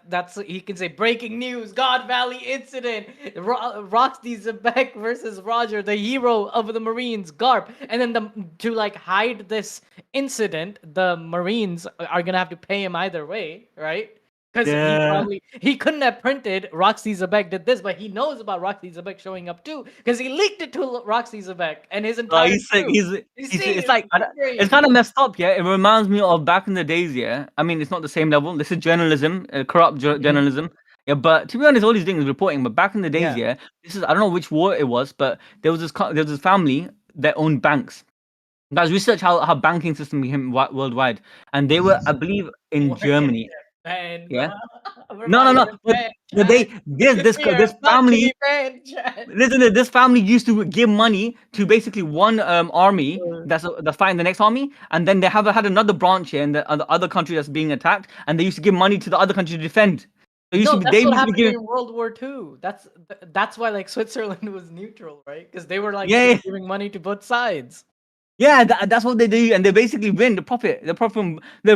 That's he can say breaking news: God Valley incident, Roxy Zebek versus Roger, the hero of the Marines, Garp, and then to like hide this incident, the Marines are gonna have to pay him either way, right? Because yeah. he couldn't have printed Roxy Zebek did this, but he knows about Roxy Zebek showing up too, because he leaked it to Roxy Zebek and his entire He's sick. crew. You see, It's it's like it's crazy. kind of messed up. Yeah, it reminds me of back in the days. Yeah, I mean it's not the same level. This is journalism, corrupt Mhm. journalism. Yeah, but to be honest, all he's doing is reporting. But back in the days, Yeah. yeah, this is I don't know which war it was, but there was this family that owned banks. Guys, research how banking system became worldwide, and they were, I believe, in We're getting Germany. banned, bro. Yeah, We're no, about no, to no. get banned, But chat. We are this about to family be banned, chat. listen. This family used to give money to basically one army Uh, that's fighting the next army, and then they have had another branch here in the other country that's being attacked, and they used to give money to the other country to defend. No, They that's what used to be happened giving during World War II. That's why like Switzerland was neutral, right? Because they were like yeah, giving money to both sides. yeah. That's what they do, and they basically win the profit, the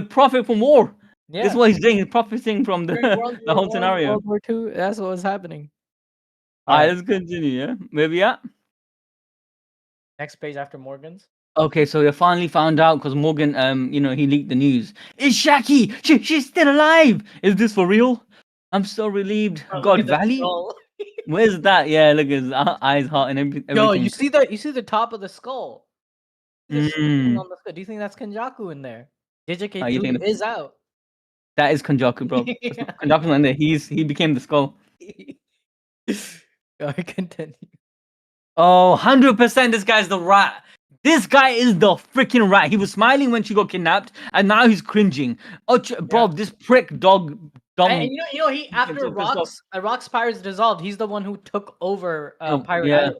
profit from war. This is Yeah. what he's doing. He's profiting from the During World the War whole One, scenario. World War Two, that's what was happening. All Alright, right. let's continue. Yeah, where we at? Next page after Morgan's. Okay, so we finally found out because Morgan, he leaked the news. It's Shaki. She's still alive. Is this for real? I'm so relieved. Oh, look God at the Valley. skull. Where's that? Yeah, look at his eyes, heart, and Yo, you everything. see the top of the skull? The shading Mm. on the skull. Do you think that's Kenjaku in there? JJK How you 2 think is out. that is Konjaku, bro? That's not Konjaku's not in there. He became the skull. Go ahead, continue. Oh, 100% this guy's the rat. This guy is the freaking rat. He was smiling when she got kidnapped, and now he's cringing. Oh, bro, Yeah. this prick dog And dumb. he He gets after so pissed off. Rocks Pirates dissolved, he's the one who took over Pirate Yeah, Island.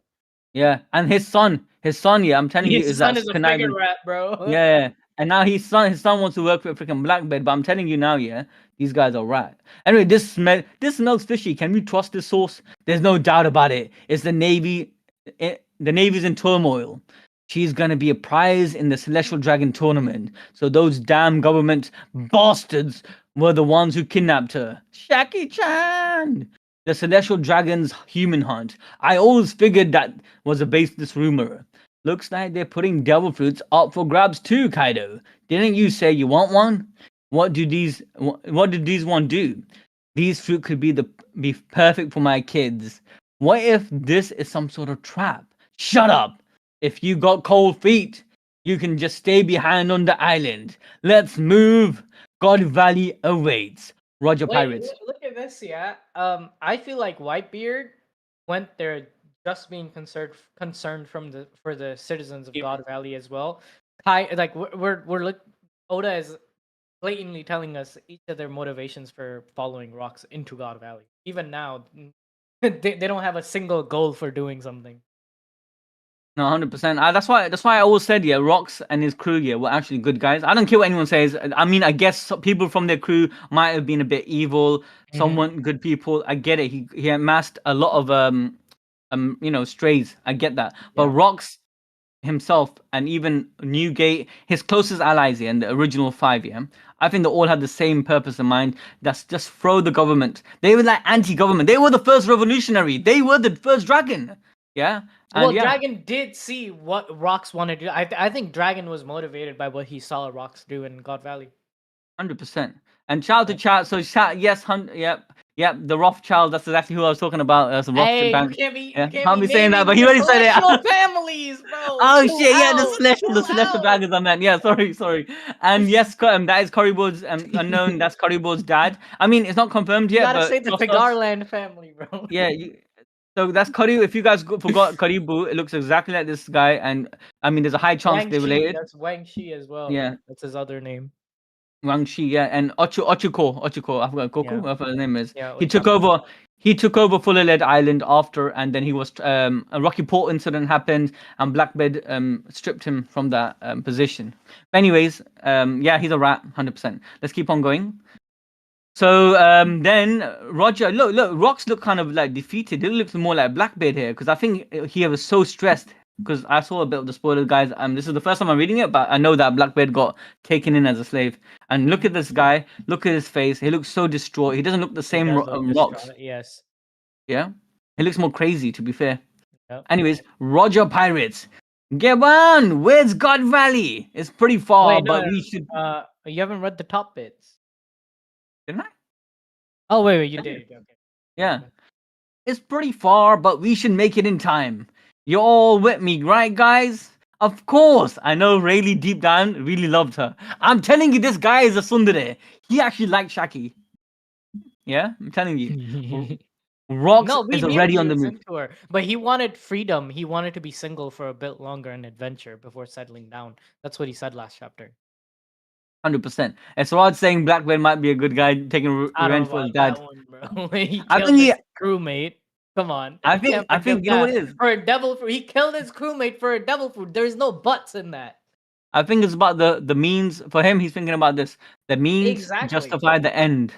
yeah. And his son, yeah, I'm telling you, His is that son is a friggin' conniving. rat, bro. Yeah, yeah. And now his son wants to work with freaking Blackbeard, but I'm telling you now, yeah, these guys are right. Anyway, this smells fishy. Can we trust this source? There's no doubt about it. It's the Navy. The Navy's in turmoil. She's gonna be a prize in the Celestial Dragon tournament. So those damn government bastards were the ones who kidnapped her. Shaki-chan! The Celestial Dragon's human hunt. I always figured that was a baseless rumor. Looks like they're putting devil fruits up for grabs too, Kaido. Didn't you say you want one? What did these one do? These fruit could be perfect for my kids. What if this is some sort of trap? Shut up! If you got cold feet, you can just stay behind on the island. Let's move. God Valley awaits. Roger Wait, Pirates. look at this, yeah. I feel like Whitebeard went there just being concerned for the citizens of Yep. God Valley as well. Like we're look Oda is blatantly telling us each of their motivations for following Rocks into God Valley. Even now, they don't have a single goal for doing something. No, 100%. That's why I always said, yeah, Rox and his crew, yeah, were actually good guys. I don't care what anyone says. I mean, I guess people from their crew might have been a bit evil. Some weren't good people. I get it. He amassed a lot of strays. I get that. But Yeah. Rox himself and even Newgate, his closest allies, yeah, and the original five, yeah, I think they all had the same purpose in mind. That's just throw the government. They were like anti-government. They were the first revolutionary. They were the first dragon. Yeah. And Well, yeah. Dragon did see what Rocks wanted to do. I think Dragon was motivated by what he saw Rocks do in God Valley. 100%. And shout to chat. So chat, yes, yep. The Rothschild. That's exactly who I was talking about. That's the Rothschild Hey, bank. you Yeah, can't can't be be saying that, naming but he the already said celestial it. families, bro. Oh Chill shit! Yeah, out, the chill celestial out. dragons. I meant. Yeah, sorry. And yes, that is Karibo's unknown. That's Karibo's dad. I mean, it's not confirmed You yet, gotta but say the trust us. Cigarland family, bro. Yeah. So that's Karibo. If you guys forgot Karibo, it looks exactly like this guy, and I mean, there's a high chance Wang they're Shi, related. that's Wang Shi as well. Yeah. That's his other name. Wang Shi, yeah, and Ochuko, I forgot Goku, Yeah. whatever his name is. Yeah, He took Ochako. over. He took over Fullerled Island after, and then he was a Rocky Port incident happened, and Blackbeard stripped him from that position. But anyways, yeah, he's a rat, 100%. Let's keep on going. So then Roger, look, Rocks look kind of like defeated. It looks more like Blackbeard here because I think he was so stressed. Because I saw a bit of the spoilers, guys. This is the first time I'm reading it, but I know that Blackbeard got taken in as a slave. And look at this guy. Look at his face. He looks so distraught. He doesn't look the He same does look Rocks. distraught, yes. Yeah, he looks more crazy. To be fair. Yep. Anyways, Roger Pirates. Get on. Where's God Valley? It's pretty far, Wait, but no, we should. you haven't read the top bits. Didn't I? Oh wait, you I did. did. Okay. Yeah. It's pretty far, but we should make it in time. You're all with me, right, guys? Of course. I know Rayleigh deep down really loved her. I'm telling you, this guy is a tsundere. He actually liked Shaki. Yeah, I'm telling you. Rocks No, we is knew already he on the was move. into her, but he wanted freedom. He wanted to be single for a bit longer and adventure before settling down. That's what he said last chapter. 100%. And Sarad saying Blackbeard might be a good guy taking I don't revenge know for his about dad. that one, bro. He I killed think his he, crewmate. Come on, I you can't think forgive you know what that it is. for a devil fruit. He killed his crewmate for a devil fruit. There's no buts in that. I think it's about the means. For him, he's thinking about this. The means Exactly. justify the end.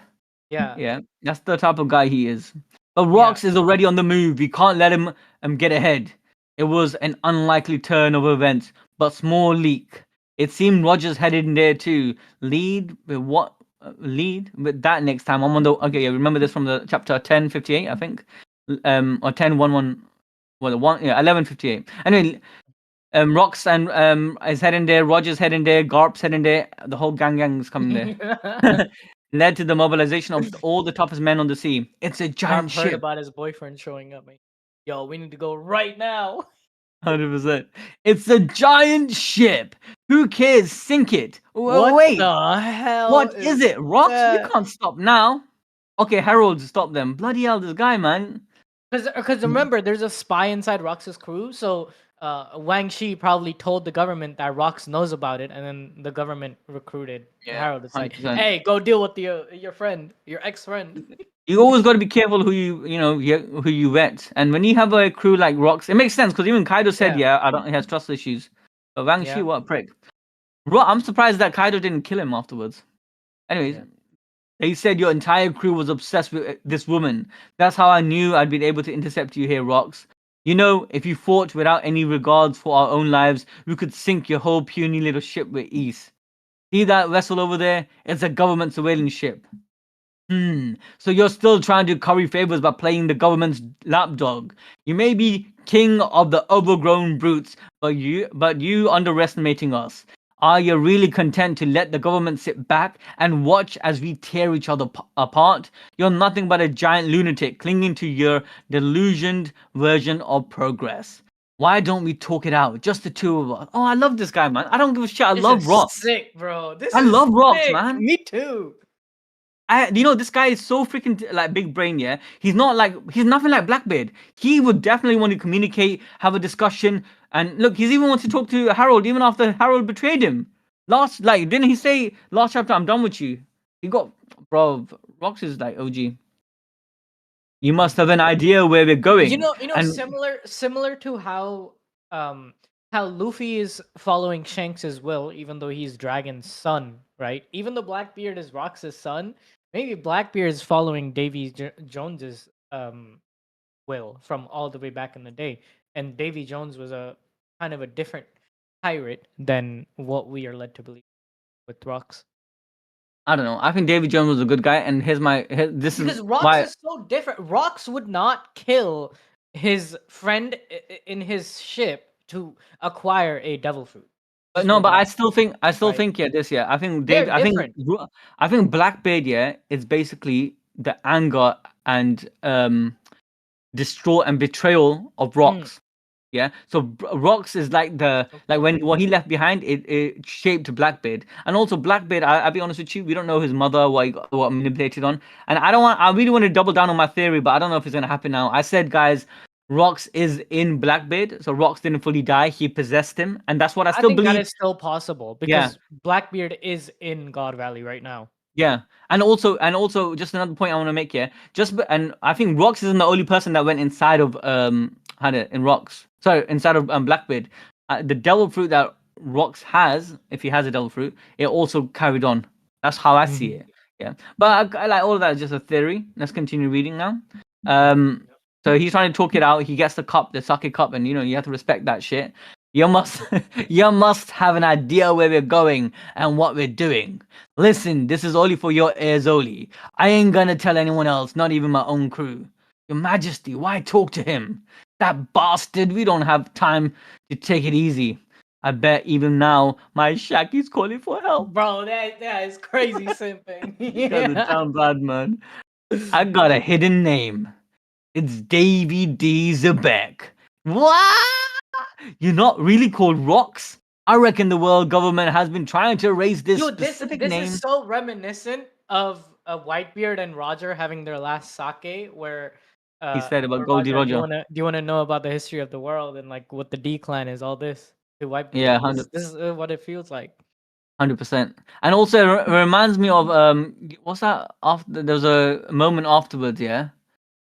Yeah. Yeah, that's the type of guy he is. But Yeah. Rocks is already on the move. We can't let him get ahead. It was an unlikely turn of events, but small leak. It seemed Rogers headed in there too. Lead with what? lead with that next time. I'm on the okay. Yeah, remember this from the chapter 10:58, I think, or 10:11. Well, the one, yeah, 11:58. Anyway, Rox and is heading there. Roger's heading there. Garp's heading there. The whole gang's coming there. Led to the mobilization of all the toughest men on the sea. It's a Garp giant heard ship. about his boyfriend showing up. Like, yo, we need to go right now. 100%. It's a giant ship. Who cares? Sink it. What Wait, the hell what is is it? Rocks? We that? can't stop now. Okay, Harold, stop them. Bloody hell, this guy, man. Because remember, there's a spy inside Rox's crew, so Wang Shi probably told the government that Rox knows about it, and then the government recruited Yeah, Harold. It's like, 100%. hey, go deal with your friend, your ex-friend. You always got to be careful who you vet. And when you have a crew like Rocks, it makes sense because even Kaido said, Yeah, yeah, I don't. He has trust issues. But Wang Shi, yeah, what a prick. I'm surprised that Kaido didn't kill him afterwards. Anyways, yeah. he said your entire crew was obsessed with this woman. That's how I knew I'd been able to intercept you here, Rocks. You know, if you fought without any regards for our own lives, we could sink your whole puny little ship with ease. See that vessel over there? It's a government surveillance ship. So you're still trying to curry favors by playing the government's lapdog. You may be king of the overgrown brutes, but you underestimating us. Are you really content to let the government sit back and watch as we tear each other apart? You're nothing but a giant lunatic clinging to your delusioned version of progress. Why don't we talk it out? Just the two of us. Oh, I love this guy, man. I don't give a shit. I This love is Rocks. sick, bro. This I is love Rocks, sick. man. Me too. This guy is so freaking like big brain. Yeah, he's nothing like Blackbeard. He would definitely want to communicate, have a discussion, and look, he's even wants to talk to Harold even after Harold betrayed him. Didn't he say last chapter, "I'm done with you"? He got, bro. Rox is like OG. You must have an idea where we're going, and Similar to how Luffy is following Shanks's will, even though he's Dragon's son, right? Even though Blackbeard is Rox's son, maybe Blackbeard is following Jones's will from all the way back in the day, and Davy Jones was a kind of a different pirate than what we are led to believe with Rox. I don't know. I think Davy Jones was a good guy, and this is Because Rox why is so different. Rox would not kill his friend in his ship to acquire a devil fruit. But Just no, would but not, I still right? think yeah. I think They're Dave. different. I think Blackbeard is basically the anger and distraught and betrayal of Mm, Rocks. Yeah. So Rocks is like okay. when what he left behind, it shaped Blackbeard. And also Blackbeard, I'll be honest with you, we don't know his mother, what manipulated on. And I really want to double down on my theory, but I don't know if it's gonna happen now. I said, guys, Rocks is in Blackbeard, so Rocks didn't fully die, he possessed him, and that's what I I still think that believe. is still possible Yeah. because Blackbeard is in God Valley right now. Yeah, and also, just another point I want to make here. And I think Rox isn't the only person that went inside of had it in Rox. Sorry, inside of Blackbeard. The devil fruit that Rox has, if he has a devil fruit, it also carried on. That's how I see Mhm. it. Yeah, but I like all of that is just a theory. Let's continue reading now. Um, so he's trying to talk it out. He gets the cup, the sake cup, and you have to respect that shit. You must, you must have an idea where we're going and what we're doing. Listen, this is only for your ears only. I ain't gonna tell anyone else, not even my own crew. Your Majesty, why talk to him? That bastard, we don't have time to take it easy. I bet even now my Shaki's calling for help. Bro, that is crazy simping. You guys are Yeah. down bad, man. I got a hidden name. It's Davy D. Zebek. What? You're not really called Rocks? I reckon the world government has been trying to erase this Dude, this specific this is name. so reminiscent of Whitebeard and Roger having their last sake, He said about where Goldie Roger, Roger. do you wanna know about the history of the world and like what the decline is? All this to Whitebeard. Yeah, This is what it feels like. 100%. And also, it reminds me of what's that? After there was a moment afterwards, yeah,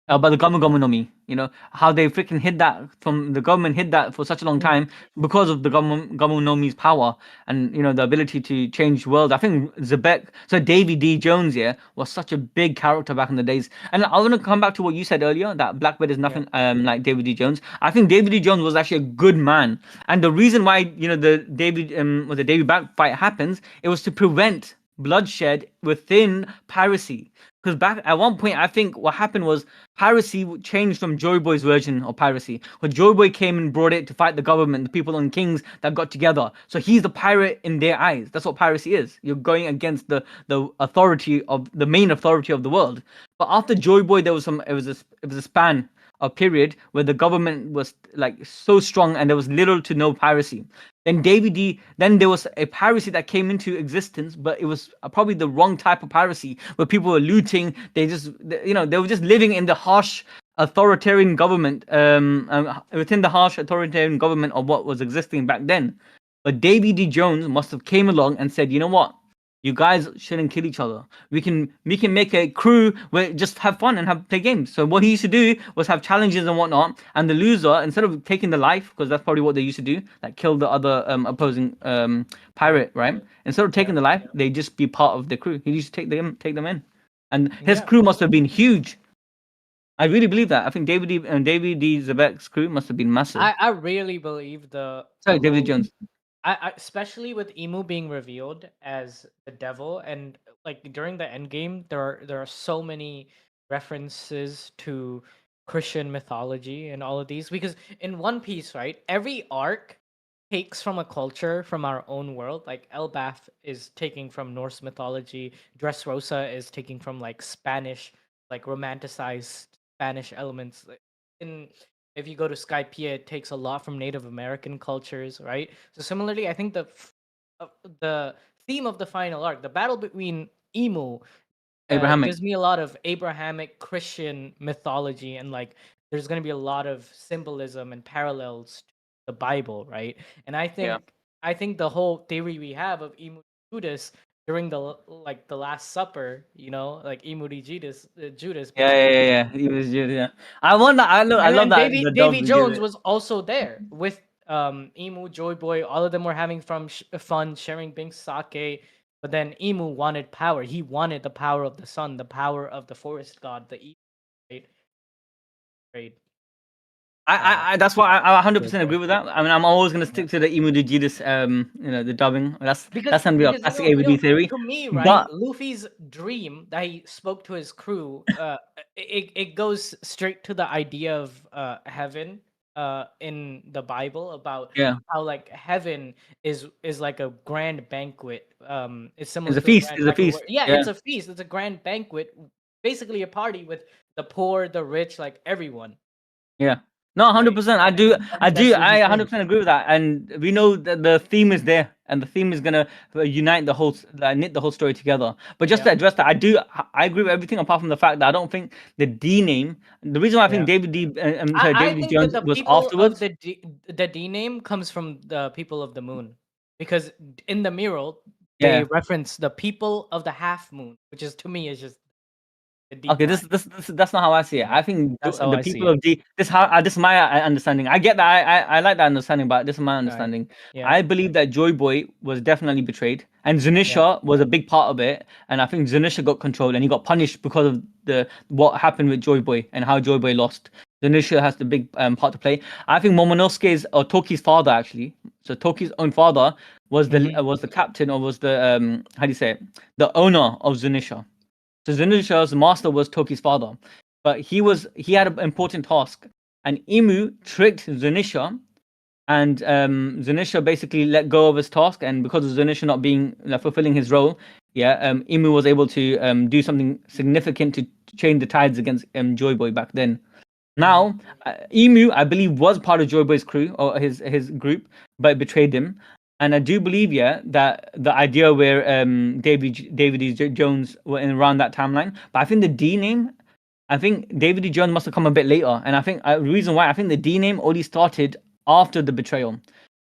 Mm, about the Gamu Gamu no Mi. How they freaking hid that from the government, hid that for such a long mm, time because of the Gamu no Mi's power and the ability to change world. I think Zebek, so Davy D Jones, yeah, was such a big character back in the days. And I want to come back to what you said earlier that Blackbeard is yeah. nothing like David D Jones. I think David D Jones was actually a good man, and the reason why the David Back fight happens, it was to prevent bloodshed within piracy. Because back at one point, I think what happened was piracy changed from Joy Boy's version of piracy. When Joy Boy came and brought it to fight the government, the people and kings that got together. So he's the pirate in their eyes. That's what piracy is. You're going against the authority of the main authority of the world. But after Joy Boy, there was some. It was a span, a period where the government was like so strong and there was little to no piracy. Then then there was a piracy that came into existence, but it was probably the wrong type of piracy where people were looting. They were just living in the harsh authoritarian government, within the harsh authoritarian government of what was existing back then. But Davy D. Jones must have came along and said, you know what? You guys shouldn't kill each other. We can make a crew where just have fun and have play games. So what he used to do was have challenges and whatnot, and the loser, instead of taking the life, because that's probably what they used to do, like kill the other opposing pirate, right? Instead of taking the life, they just be part of the crew. He used to take them in, and his Yeah. crew must have been huge. I really believe that. I think David D. Zabek's crew must have been massive. I really believe the Sorry, David whole Jones. I especially with Emu being revealed as the devil, and like during the end game, there are so many references to Christian mythology and all of these, because in One Piece, right, every arc takes from a culture from our own world. Like Elbaf is taking from Norse mythology, Dressrosa is taking from like Spanish, like romanticized Spanish elements. In If you go to Skypiea, it takes a lot from Native American cultures, right? So similarly, I think the theme of the final arc, the battle between Emu, Abrahamic. gives me a lot of Abrahamic Christian mythology, and like there's going to be a lot of symbolism and parallels to the Bible, right? And Yeah. I think the whole theory we have of Emu Judas during the Last Supper, like Emu Judas Yeah, yeah, betrayed. yeah, yeah. He was, yeah. I wonder. I And love then that Davy the Davy dub gave Jones it. was also there with Emu, Joy Boy. All of them were having fun, sharing Bink's sake. But then Emu wanted power. He wanted the power of the sun, the power of the forest god, the evil, right? Right. Uh, That's why I Joy 100% Boy. agree with that. I mean, I'm always gonna Yeah. stick to the Emu de Judas, the dubbing. Because That's gonna be a because classic AVD theory. to me, right, But Luffy's dream that he spoke to his crew, it goes straight to the idea of heaven in the Bible, about yeah, how like heaven is like a grand banquet. It's similar it's a to a feast. grand It's a banquet where, feast. yeah, Yeah, it's a feast, it's a grand banquet, basically a party with the poor, the rich, like everyone, yeah. No, right? 100%. I think that's I Luffy's dream. 100% agree with that. And we know that the theme is there, and the theme is gonna unite knit the whole story together. But just Yeah. to address that, I agree with everything apart from the fact that I don't think the D name. The reason why I think Yeah. I David D. think that Jones the was people of afterwards. the D name comes from the people of the moon, because in the mural they Yeah. reference the people of the half moon, which is to me is just the D Okay, plot. that's not how I see it. Yeah, I think that's how the I see people it. of D. This is my understanding. I get that. I like that understanding, but this is my Right. understanding. Yeah. I believe that Joy Boy was definitely betrayed, and Yeah. Zunisha was a big part of it. And I think Zunisha got controlled, and he got punished because of the what happened with Joy Boy and how Joy Boy lost. Zunisha has the big part to play. I think Momonosuke's or Toki's father actually. So Toki's own father Hmm. was the captain, or was the how do you say it? The owner of Zunisha. So Zenusha's master was Toki's father, but he had an important task, and Imu tricked Zunisha, and Zunisha basically let go of his task, and because of Zunisha not being fulfilling his role, yeah, Imu was able to do something significant to change the tides against Joy Boy back then. Hmm. Now, Emu, I believe, was part of Joy Boy's crew or his group, but betrayed him. And I do believe, yeah, that the idea where David Jones were in around that timeline. But I think the D name, I think David E. Jones must have come a bit later. And I think the reason why I think the D name only started after the betrayal,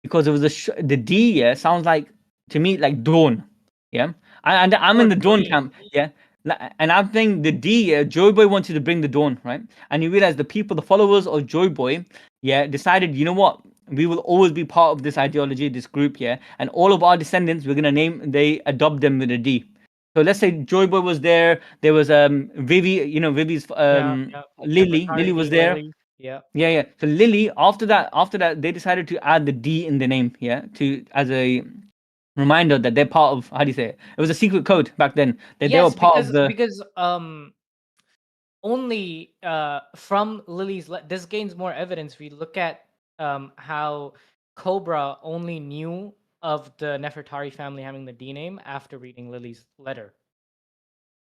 because it was the D, yeah, sounds like to me like dawn, yeah. And I'm Or in the dawn dream. camp, yeah. And I'm thinking the D, yeah, Joy Boy wanted to bring the dawn, right? And you realize the people, the followers of Joy Boy, yeah, decided, you know what? We will always be part of this ideology, this group, yeah. And all of our descendants, we're gonna they adopt them with a D. So let's say Joy Boy was there. There was Vivi, Vivi's Yeah. Yeah. Lily. Lily was Nefertari, there. Lily. Yeah. Yeah, yeah. So Lily, after that, they decided to add the D in the name, yeah, to as a reminder that they're part of, how do you say it? It was a secret code back then. They were Yes, part of because the. because only from this gains more evidence. We look at how Cobra only knew of the Nefertari family having the D name after reading Lily's letter.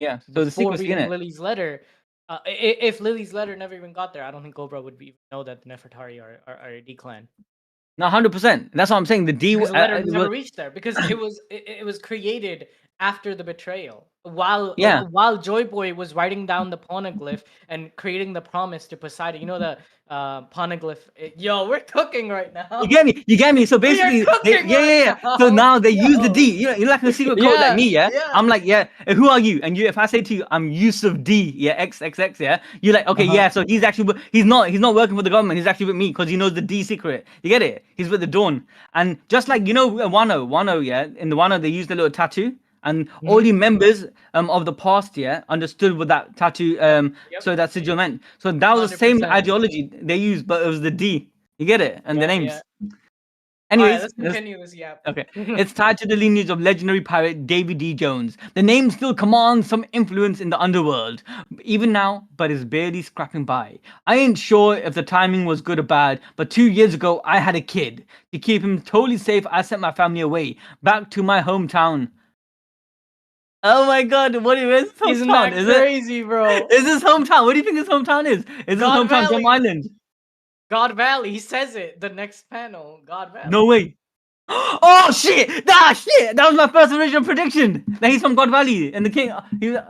Yeah. So the Before secrecy in reading it. Lily's letter, if Lily's letter never even got there, I don't think Cobra would be, know that the Nefertari are a D clan. No, 100%. That's what I'm saying. The D. Because the letter never reached there, because it was created after the betrayal, Yeah. while Joy Boy was writing down the poneglyph and creating the promise to Poseidon. You know the poneglyph. Yo, we're cooking right You now. get me? You get me? So We are basically, cooking yeah, right yeah, yeah. So now. now they use the Yo. D. You're like a secret code like Yeah, me, yeah? yeah. I'm like, yeah, who are you? And you, if I say to you, I'm Yusuf D, yeah, XXX, yeah? You're like, okay, Uh-huh. yeah, so he's actually, he's not working for the government. He's actually with me because he knows the D secret. You get it? He's with the Dawn. And just like, Wano, yeah? In the Wano, they used a little tattoo. And all Mhm. the members of the past, yeah, understood what that tattoo, Yep. so that sigil meant. So that was the same 100%. ideology they used, but it was the D. You get it? And the Yeah, yeah. names. All right, Anyways, let's continue this yap. okay. It's tied to the lineage of legendary pirate Davy D. Jones. The name still commands some influence in the underworld, even now, but is barely scrapping by. I ain't sure if the timing was good or bad, but 2 years ago I had a kid. To keep him totally safe, I sent my family away, back to my hometown. Oh my god, where's his Isn't hometown? that Is it? crazy, bro? Is his hometown? What do you think his hometown is? Is his God hometown Drum Valley. Island? God Valley. He says it. The next panel. God No Valley. way. Oh shit! Ah shit! That was my first original prediction. That he's from God Valley and the king. No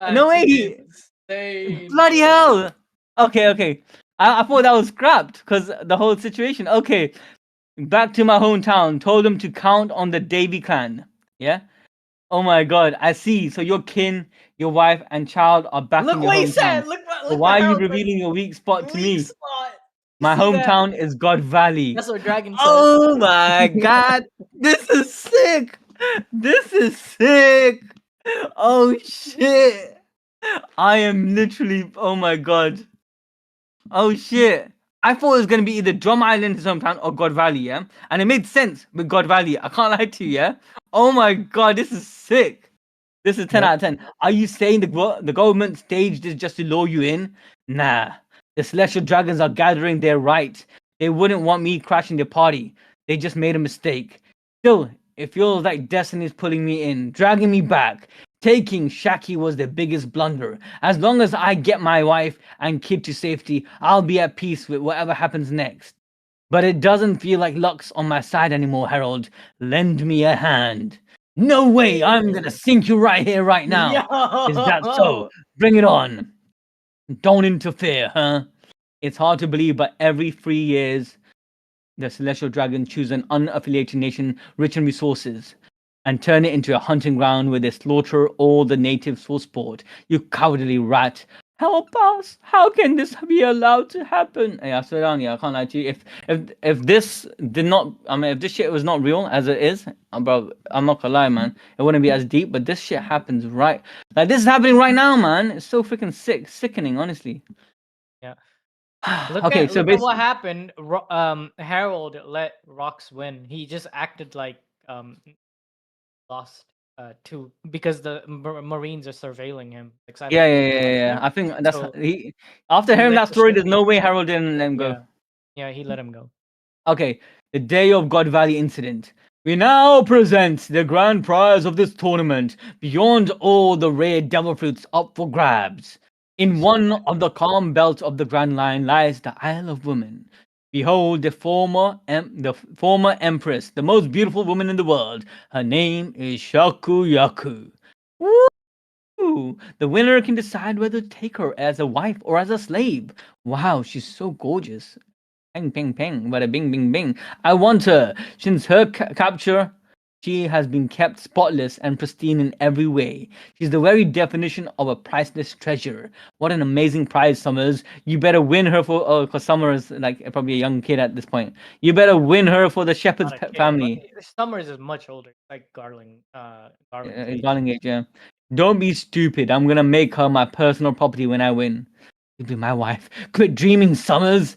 That's way! insane, Bloody bro. hell! Okay, okay. I thought that was scrapped because the whole situation. Okay, back to my hometown. Told him to count on the Davy clan. Yeah. Oh my god! I see. So your kin, your wife, and child are back in Look your what he hometown. said. But Look what why are you Harold said. revealing your weak spot to Weak me? spot. You My see that? hometown is God Valley. That's what Dragon said. Oh my god, this is sick. This is sick. Oh shit. I am literally, oh my god. Oh shit. I thought it was gonna be either Drum Island, his hometown, or God Valley, yeah? And it made sense with God Valley. I can't lie to you, yeah? Oh my god, this is sick. This is 10 Yep. out of 10. Are you saying the government staged this just to lure you in? Nah. The celestial dragons are gathering their right. They wouldn't want me crashing their party. They just made a mistake. Still, it feels like destiny's pulling me in, dragging me back. Taking Shaki was the biggest blunder. As long as I get my wife and kid to safety, I'll be at peace with whatever happens next. But it doesn't feel like luck's on my side anymore, Harold. Lend me a hand. No way! I'm gonna sink you right here, right now. Is that so? Yo. Bring it on. Don't interfere, huh? It's hard to believe, but every 3 years, the celestial dragons choose an unaffiliated nation rich in resources and turn it into a hunting ground where they slaughter all the natives for sport. You cowardly rat. Help us! How can this be allowed to happen? Yeah, slow down, yeah, I can't lie to you. If this did not, I mean, if this shit was not real as it is, bro, I'm not gonna lie, man, it wouldn't be as deep. But this shit happens right, like this is happening right now, man. It's so freaking sickening, honestly. Yeah. Okay, so Look at what basically, happened. Harold let Rox win. He just acted like lost too, because the Marines are surveilling him, like yeah, yeah, silently yeah, yeah, watching yeah. him. I think that's So he. After he hearing let that the story, ship there's no way Harold didn't let him go. yeah. Yeah, he let him go. Okay, the day of God Valley incident. We now present the grand prize of this tournament, beyond all the rare devil fruits up for grabs. In So one of the calm belts of the Grand Line lies the Isle of Women. Behold the former empress, the most beautiful woman in the world. Her name is Shaku Yaku. Woo! The winner can decide whether to take her as a wife or as a slave. Wow, she's so gorgeous. Ping, ping, ping, bada bing, bing, bing. I want her. Since her capture, she has been kept spotless and pristine in every way. She's the very definition of a priceless treasure. What an amazing prize, Summers. You better win her for, because Summers is like probably a young kid at this point. You better win her for the shepherd's not a kid. family. Summers is much older, like Garling's age. Darling age, yeah. Don't be stupid. I'm gonna make her my personal property when I win. You'll be my wife. Quit dreaming, Summers.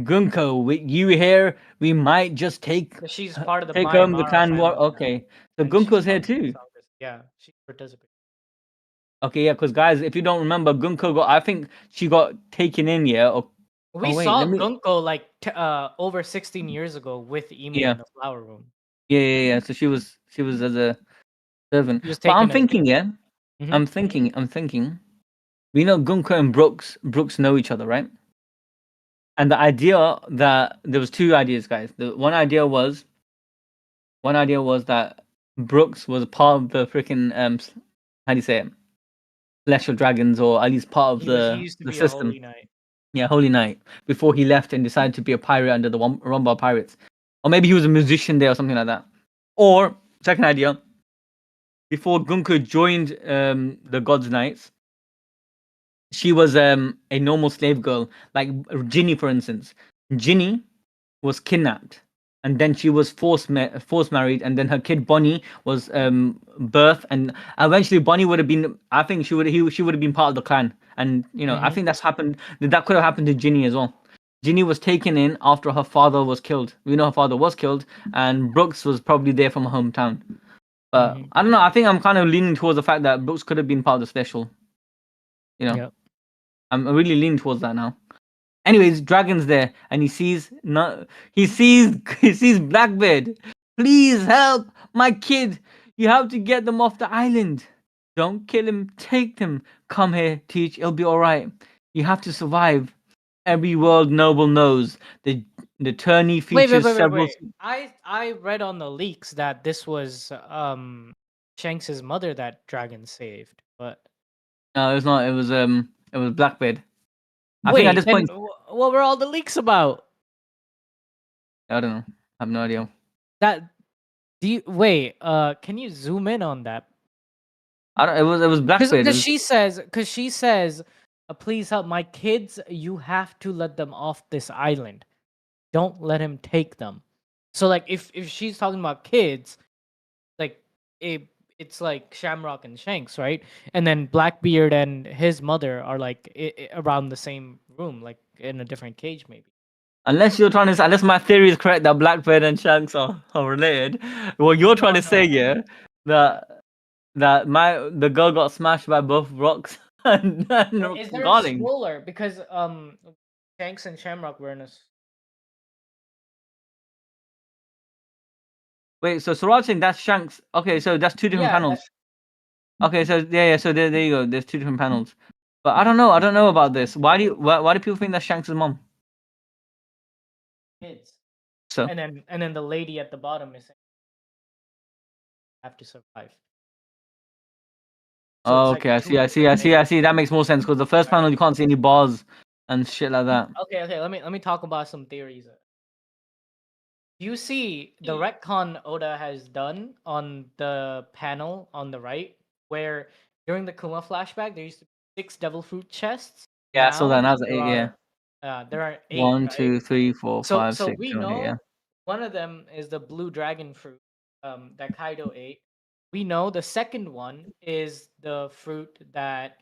Gunko, with you here, we might just She's part of the take home the Mara clan war. family, Okay, so and she's Gunko's here probably the too. strongest. Yeah, she participated. Okay, yeah, because guys, if you don't remember, Gunko got, I think she got taken in, yeah. We Oh wait, let saw me. Gunko like over 16 years ago with Imu Yeah, in the flower room. yeah. So she was as a servant. She was But I'm taken as. thinking, yeah, Hmm. I'm thinking. We know Gunko and Brooks know each other, right? And the idea that there was two ideas, guys. The one idea was that Brooks was part of the freaking how do you say it? Celestial dragons, or at least part of He the used to the be a system. holy knight. Yeah, Holy Knight. Before he left and decided to be a pirate under the Rumbar Pirates, or maybe he was a musician there or something like that. Or second idea, before Gunko joined the Gods Knights, she was a normal slave girl, like Ginny, for instance. Ginny was kidnapped, and then she was forced married, and then her kid Bonnie was birthed, and eventually Bonnie would have been. I think she would have been part of the clan, and I Hmm. think that's happened. That could have happened to Ginny as well. Ginny was taken in after her father was killed. We know her father was killed, and Brooks was probably there from her hometown. But Hmm. I don't know. I think I'm kind of leaning towards the fact that Brooks could have been part of the special. You know, Yeah. I'm really leaning towards that now. Anyways, Dragon's there, and he sees no, he sees Blackbeard. Please help my kid. You have to get them off the island. Don't kill him. Take them. Come here, Teach. It'll be all right. You have to survive. Every world noble knows the tourney Wait, wait, features wait, wait, several. wait. I read on the leaks that this was Shanks's mother that Dragon saved, but No, it was not. It was Blackbeard. I think at wait, this then point, what were all the leaks about? I don't know. I have no idea. That do you wait? Can you zoom in on that? I don't. It was Blackbeard. It Because was, she says, please help my kids. You have to let them off this island. Don't let him take them. So like, if she's talking about kids, like it's like Shamrock and Shanks, right? And then Blackbeard and his mother are like around the same room, like in a different cage, maybe. unless you're trying to say, unless my theory is correct that Blackbeard and Shanks are related, what you're trying No, to say, no. yeah, that the girl got smashed by both rocks and Is there a Garling. stroller? Because Shanks and Shamrock were in a. Wait, so Suraj saying that's Shanks. Okay, so that's two different Yeah, panels. that's Okay, so yeah, so there you go. There's two different panels. But I don't know. I don't know about this. Why do people think that's Shanks' mom? kids. So. And then the lady at the bottom is saying have to survive. So it's like Okay, I see, two I see, different I see, I things. see. That makes more sense because the first Right. panel you can't see any bars and shit like that. Okay. Let me talk about some theories. You see the retcon Oda has done on the panel on the right, where during the Kuma flashback there used to be 6 devil fruit chests. Yeah, I saw that. Now And I was like, there yeah. are there are 8, One, right? two, three, four, So five, so six, we seven, eight. Yeah. know one of them is the blue dragon fruit that Kaido ate. We know the second one is the fruit that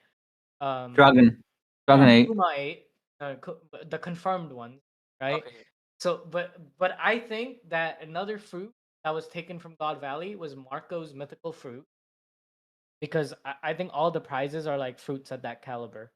um Dragon. Dragon 8. Kuma ate, the confirmed one, right? Okay. So, but I think that another fruit that was taken from God Valley was Marco's mythical fruit, because I think all the prizes are like fruits at that caliber,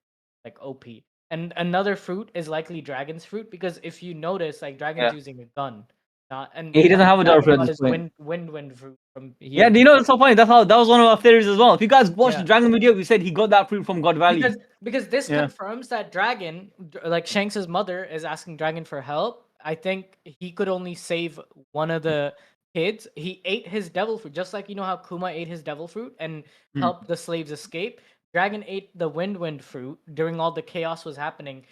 like OP. And another fruit is likely Dragon's fruit, because if you notice, like Dragon's Yeah. using a gun, not and He what doesn't have a Dragon Dark at got this is point. wind fruit from Yeah, here. do you know it's so funny? That was one of our theories as well. If you guys watched the Yeah. Dragon video, we said he got that fruit from God Valley. Because this Yeah. confirms that Dragon, like Shanks's mother, is asking Dragon for help. I think he could only save one of the kids. He ate his devil fruit, just like you know how Kuma ate his devil fruit and Hmm. helped the slaves escape. Dragon ate the wind fruit during all the chaos was happening.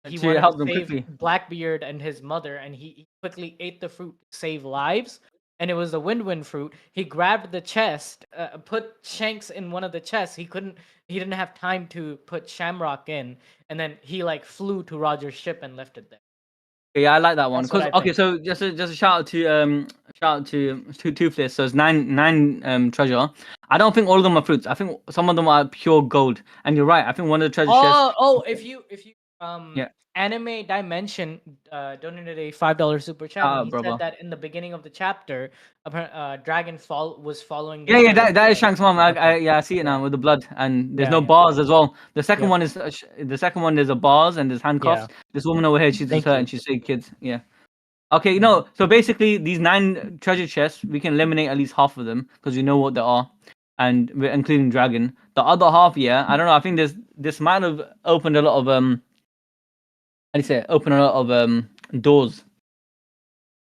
He To wanted to help them save quickly. Blackbeard and his mother, and he quickly ate the fruit to save lives. And it was the wind fruit. He grabbed the chest, put Shanks in one of the chests. He didn't have time to put Shamrock in, and then he like flew to Roger's ship and left it there. Yeah, I like that one. That's what Cause I okay, think. so just a shout out to Toothless. So it's nine treasure. I don't think all of them are fruits. I think some of them are pure gold. And you're right. I think one of the treasure chests. Oh, if you um Yeah. Anime Dimension donated a $5 super chat, and he said Brother. that in the beginning of the chapter, Dragon Fall was following the Yeah, yeah, trail. that is Of Shank's mom. Luffy. Yeah, I see it Yeah, now with the blood, and there's yeah, no yeah. bars as well. The second Yep. one is the second one. There's a bars and there's Yeah. handcuffs. This woman over here, she's just Thank hurt you. and she's saying kids. Yeah. Okay, Mhm. so basically these 9 treasure chests, we can eliminate at least half of them because we know what they are, and we're including dragon. The other half, yeah, I don't know. I think this might have opened a lot of how do you say it? Opened a lot of doors.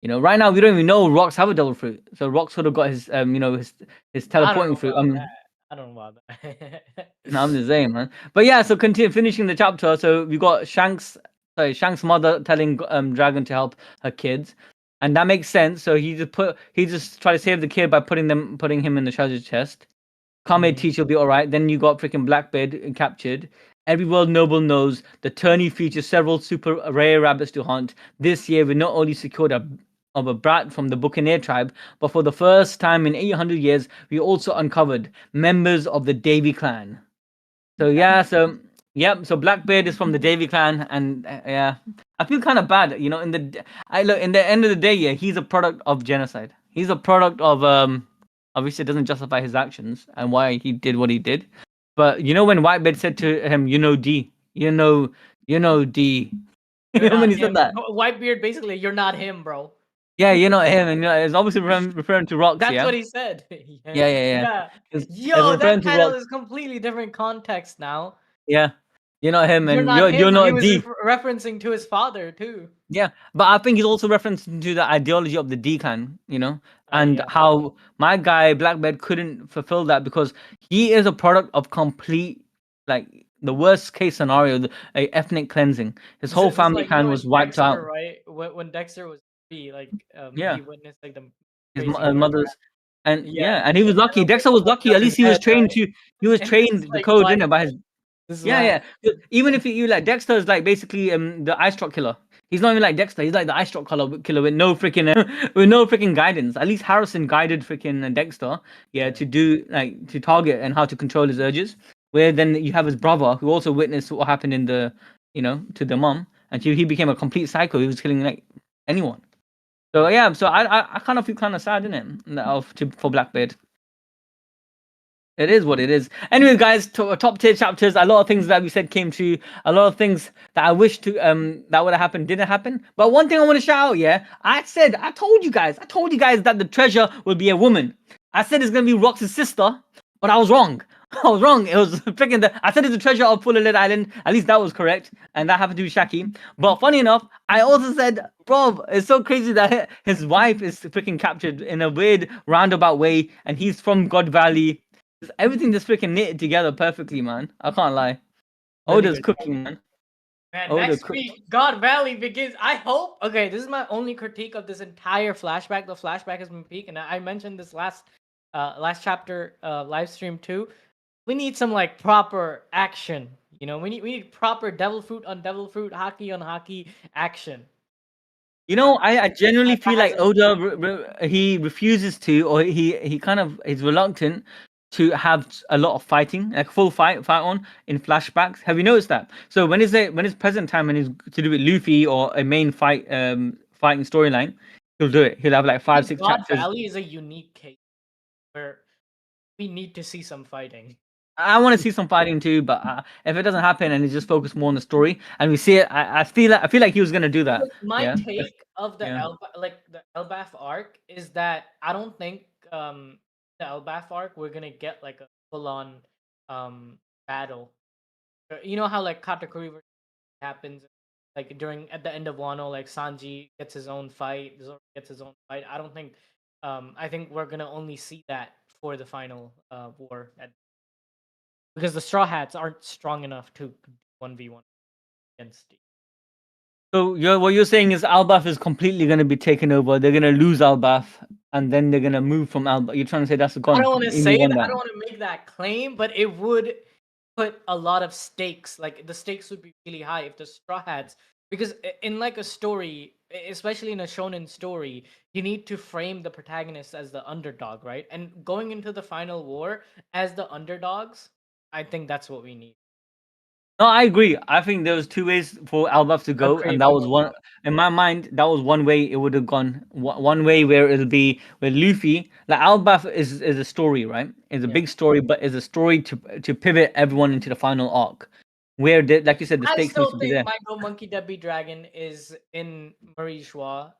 Right now we don't even know rocks have a devil fruit. So rocks could have got his I don't teleporting know fruit. about that. I don't know about that. No, I'm just saying, man. But yeah, so continue finishing the chapter. So we got Shank's mother telling Dragon to help her kids, and that makes sense. So he just tried to save the kid by putting him in the treasure chest. Kame Mhm. teach will be all right. Then you got freaking Blackbeard captured. Every world noble knows the tourney features several super rare rabbits to hunt. This year, we not only secured a brat from the Buccaneer tribe, but for the first time in 800 years, we also uncovered members of the Davy clan. So That- yeah, so yep, so Blackbeard is from the Davy clan, and yeah, I feel kind of bad, I look in the end of the day, yeah, he's a product of genocide. He's a product of obviously it doesn't justify his actions and why he did what he did. But when Whitebeard said to him, D, D, You're when not he said him. that, Whitebeard, basically, you're not him, bro. yeah, him, and it's obviously referring to rocks, That's yeah, what he said. Yeah. yeah, yeah, yeah, Yeah. it's Yo, referring that to title rocks, is completely different context now. yeah, you're not him, You're and not you're him. He not was D. referencing to his father too. Yeah, but I think he's also referencing to the ideology of the declan, and Yeah. how my guy Blackbeard couldn't fulfill that because he is a product of complete, like the worst case scenario, a ethnic cleansing. His whole This is family like clan was in wiped Dexter, out. right? When Dexter was free, Yeah, he witnessed like the his crazy war. mother's, and Yeah, yeah, and and he was he lucky. ended up Dexter was like lucky. up At his least he was head, trained right? to. He was And this is trained the like code, didn't why it? By his this is Yeah, why. yeah. Even if you like Dexter is like basically the eye stroke killer. He's not even like Dexter. He's like the eye stroke killer with no freaking with no freaking guidance. At least Harrison guided freaking Dexter, yeah, Yeah. to do like to target and how to control his urges. Where then you have his brother who also witnessed what happened in to the mom, and he became a complete psycho. He was killing like anyone. So Yeah. yeah, so I kind of feel kind of sad, innit, for Blackbeard. It is what it is. Anyways, guys, top tier chapters. A lot of things that we said came true. A lot of things that I wish to that would have happened didn't happen. But one thing I want to shout out, yeah, I told you guys that the treasure would be a woman. I said it's gonna be Rox's sister, but I was wrong. I was wrong. It was freaking I said it's a treasure of Full Island. At least that was correct, and that happened to be Shaki. But funny enough, I also said, bro, it's so crazy that his wife is freaking captured in a weird roundabout way, and he's from God Valley. Everything just freaking knitted together perfectly, man. I can't lie. Really Oda's good. cooking, man. Man, Oda next cook. week, God Valley begins. I hope. Okay, this is my only critique of this entire flashback. The flashback has been peak, and I mentioned this last chapter live stream too. We need some like proper action. We need proper devil fruit on devil fruit, hockey on hockey action. I genuinely That feel like hasn't. Oda he refuses to, or he kind of is reluctant to have a lot of fighting, like full fight on in flashbacks. Have you noticed that? So when it's present time and it's to do with Luffy or a main fighting storyline, he'll do it. He'll have like I five, think six God chapters. Valley is a unique case where we need to see some fighting. I want to see some fighting too, but if it doesn't happen and it's just focused more on the story, and we see it, I feel like he was gonna do that. Look, my Yeah, take of the yeah. the Elbaf arc is that I don't think the Elbaf arc we're gonna get like a full on battle. You know how like Katakuri happens like during at the end of Wano, like Sanji gets his own fight, Zoro gets his own fight. I don't think I think we're gonna only see that for the final war because the Straw Hats aren't strong enough to 1v1 against. So what you're saying is Albaf is completely gonna be taken over. They're gonna lose Albaf, and then they're gonna move from Albaf. You're trying to say that's I gone. don't want to You say want that. I that? don't want to make that claim, but it would put a lot of stakes. Like the stakes would be really high if the Straw Hats, because in like a story, especially in a shonen story, you need to frame the protagonist as the underdog, right? And going into the final war as the underdogs, I think that's what we need. No, I agree. I think there was two ways for Elbaf to go, and Agreed. that I'm was with one. In my mind, that was one way it would have gone. One way where it'll be where Luffy, like Elbaf is a story, right? It's a yeah. big story, but it's a story to pivot everyone into the final arc, where like you said, the I stakes needs still to be think there. my Go Monkey Deadbeat Dragon is in Marie Joie,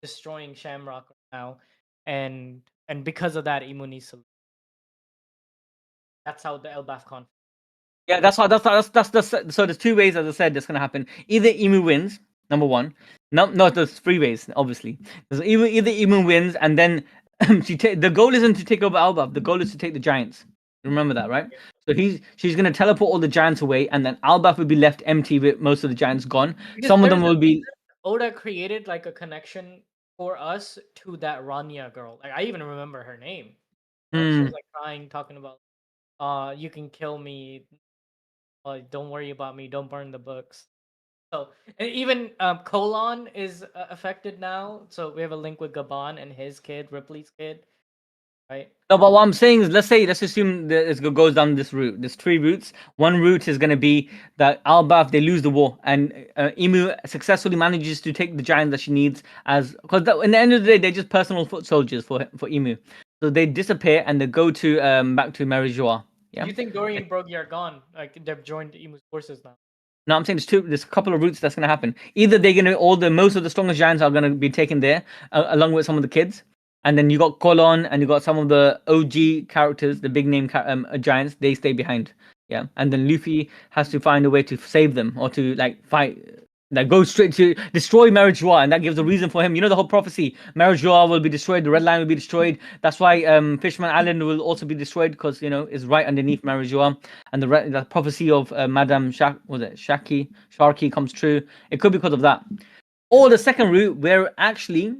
destroying Shamrock right now, and because of that, Emu needs to. That's how the Elbaf conflict. Yeah, so there's two ways, as I said, that's gonna happen. Either Emu wins, number one. No, there's three ways, obviously. There's either Emu wins, and then the goal isn't to take over Alba. The goal is to take the giants. Remember that, right? So she's gonna teleport all the giants away, and then Albaf will be left empty with most of the giants gone. Because Some of there's them a will be. reason Oda created like a connection for us to that Rania girl. Like I even remember her name. She was Hmm. like crying, talking about, you can kill me. Don't worry about me. Don't burn the books. So, and even Colon is affected now. So we have a link with Gabon and his kid, Ripley's kid, right? No, but what I'm saying is, let's assume that it goes down this route. There's three routes. One route is going to be that Albaf they lose the war, and Emu successfully manages to take the giant that she needs, as because in the end of the day they're just personal foot soldiers for Emu. So they disappear and they go to back to Marijoa. Do Yeah. you think Dory and Brogy are gone? Like they've joined Emu's forces now. No, I'm saying there's a couple of routes that's gonna happen. Either they're gonna all the most of the strongest giants are gonna be taken there, along with some of the kids, and then you got Colon and you got some of the OG characters, the big name giants. They stay behind. Yeah, and then Luffy has to find a way to save them or to like fight. That goes straight to destroy Marijoa, and that gives a reason for him. You know the whole prophecy: Marijoa will be destroyed, the Red Line will be destroyed. That's why Fishman Island will also be destroyed because it's right underneath Marijoa, and the prophecy of Madame was it Sharky comes true. It could be because of that, or the second route where actually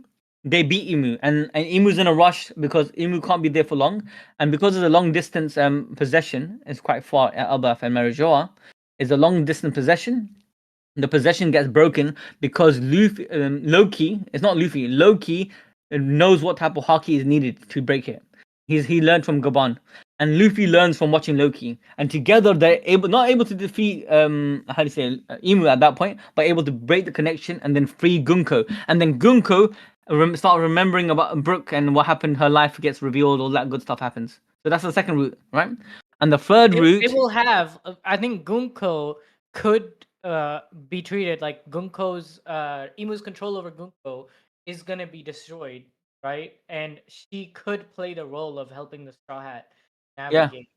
they beat Emu, and Emu's in a rush because Emu can't be there for long, and because of the long distance possession, it's quite far at Albaf and Marijoa, is a long distance possession. The possession gets broken because Loki, it's not Luffy, Loki knows what type of hockey is needed to break it. He learned from Gabon, and Luffy learns from watching Loki, and together they're not able to defeat how do you say Emu at that point, but able to break the connection and then free Gunko, and then Gunko start remembering about Brooke and what happened. Her life gets revealed, all that good stuff happens. So that's the second route, right? And the third It route. will have. I think Gunko could be treated like Gunko's Emu's control over Gunko is gonna be destroyed, right? And she could play the role of helping the Straw Hat Yeah, navigate